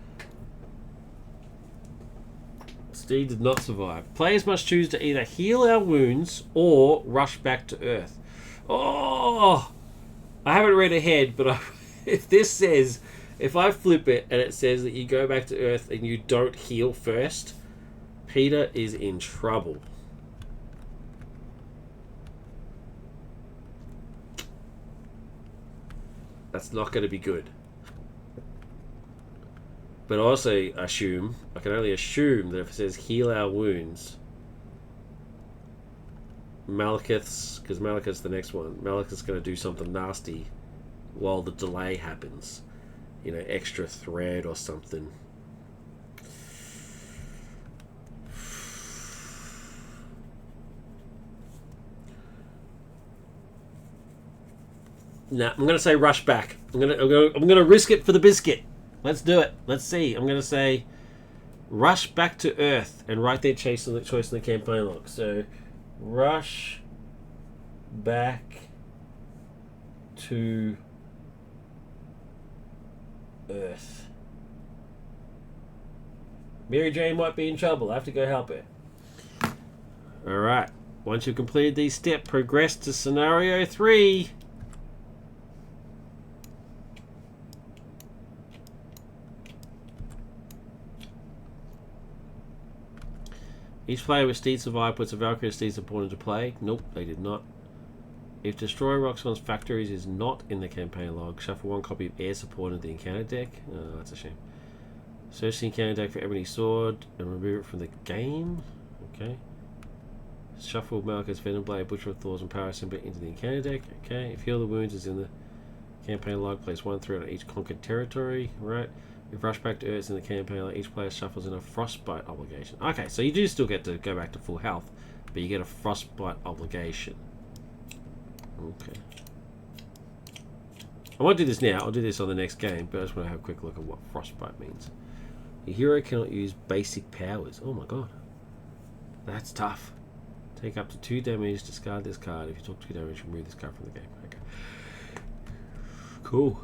Steed did not survive. Players must choose to either heal our wounds or rush back to Earth. Oh! I haven't read ahead, but if this says, if I flip it and it says that you go back to Earth and you don't heal first, Peter is in trouble. That's not going to be good. But I also assume, I can only assume that if it says heal our wounds, Malekith's, because Malekith's the next one, Malekith's going to do something nasty while the delay happens. You know, extra thread or something. Nah, I'm going to say rush back. I'm going to risk it for the biscuit. Let's do it. Let's see. I'm going to say rush back to Earth and write their choice in the campaign log. So, rush back to Earth. Mary Jane might be in trouble. I have to go help her. Alright. Once you've completed these steps, progress to scenario 3. Each player with Steed survive puts a Valkyrie Steed support into play. Nope, they did not. If Destroy Roxxon's Factories is not in the campaign log, shuffle one copy of Air Support into the encounter deck. Oh, that's a shame. Search the encounter deck for Ebony Sword and remove it from the game. Okay. Shuffle Malekith's Venom Blade, Butcher of Thors, and Power Symbol into the encounter deck. Okay. If Heal the Wounds is in the campaign log, place 1 threat on each conquered territory. Right. If Rush Back to Earth in the campaign log, each player shuffles in a Frostbite obligation. Okay, so you do still get to go back to full health, but you get a Frostbite obligation. Okay. I won't do this now. I'll do this on the next game, but I just want to have a quick look at what Frostbite means. Your hero cannot use basic powers. Oh my god. That's tough. Take up to 2 damage, discard this card. If you took 2 damage, remove this card from the game. Okay. Cool.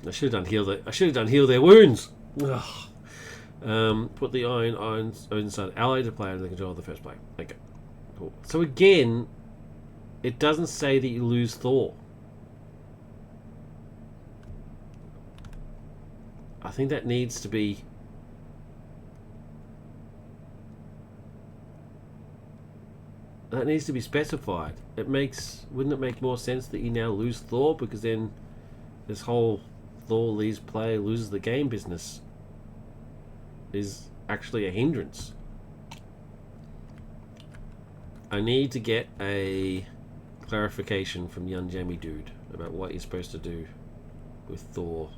I should have done heal their wounds. Put the Odin's Son ally to player under the control of the first player. Okay. Cool. So again, It doesn't say that you lose Thor. I think that needs to be... That needs to be specified. Wouldn't it make more sense that you now lose Thor, because then this whole Thor leaves player loses the game business is actually a hindrance. I need to get a clarification from Young Jammy Dude about what you're supposed to do with Thor.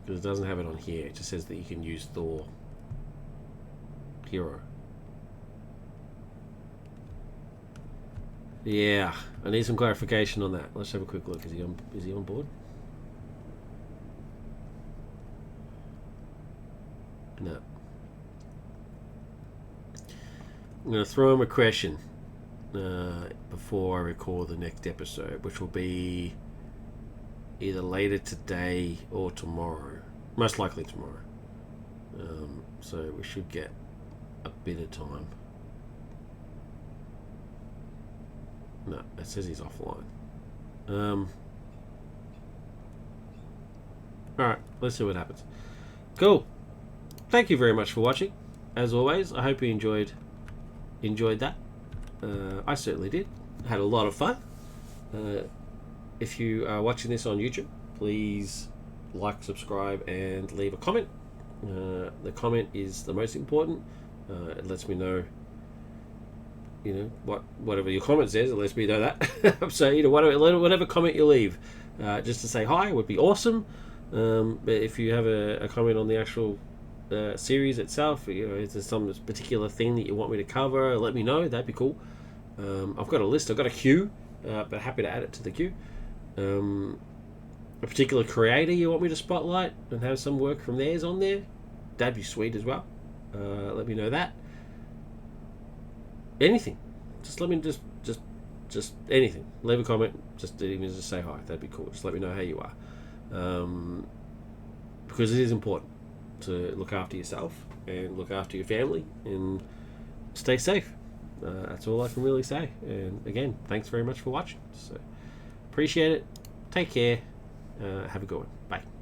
Because it doesn't have it on here. It just says that you can use Thor hero. Yeah, I need some clarification on that. Let's have a quick look. Is he on board? No. I'm going to throw him a question before I record the next episode, which will be either later today or tomorrow. Most likely tomorrow. So we should get a bit of time. No, it says he's offline. Alright, let's see what happens. Cool. Thank you very much for watching. As always, I hope you enjoyed that. I certainly did. Had a lot of fun. If you are watching this on YouTube, please like, subscribe, and leave a comment. The comment is the most important. It lets me know, whatever your comment says, it lets me know that. So, whatever comment you leave, just to say hi would be awesome. But if you have a comment on the actual series itself, if there's some particular thing that you want me to cover, let me know. That'd be cool. I've got a list. I've got a queue, but happy to add it to the queue. A particular creator you want me to spotlight and have some work from theirs on there, that'd be sweet as well. Let me know that. Anything, just let me just anything. Leave a comment, just even just say hi. That'd be cool. Just let me know how you are, because it is important to look after yourself and look after your family and stay safe. That's all I can really say. And again, thanks very much for watching. So appreciate it. Take care. Have a good one. Bye.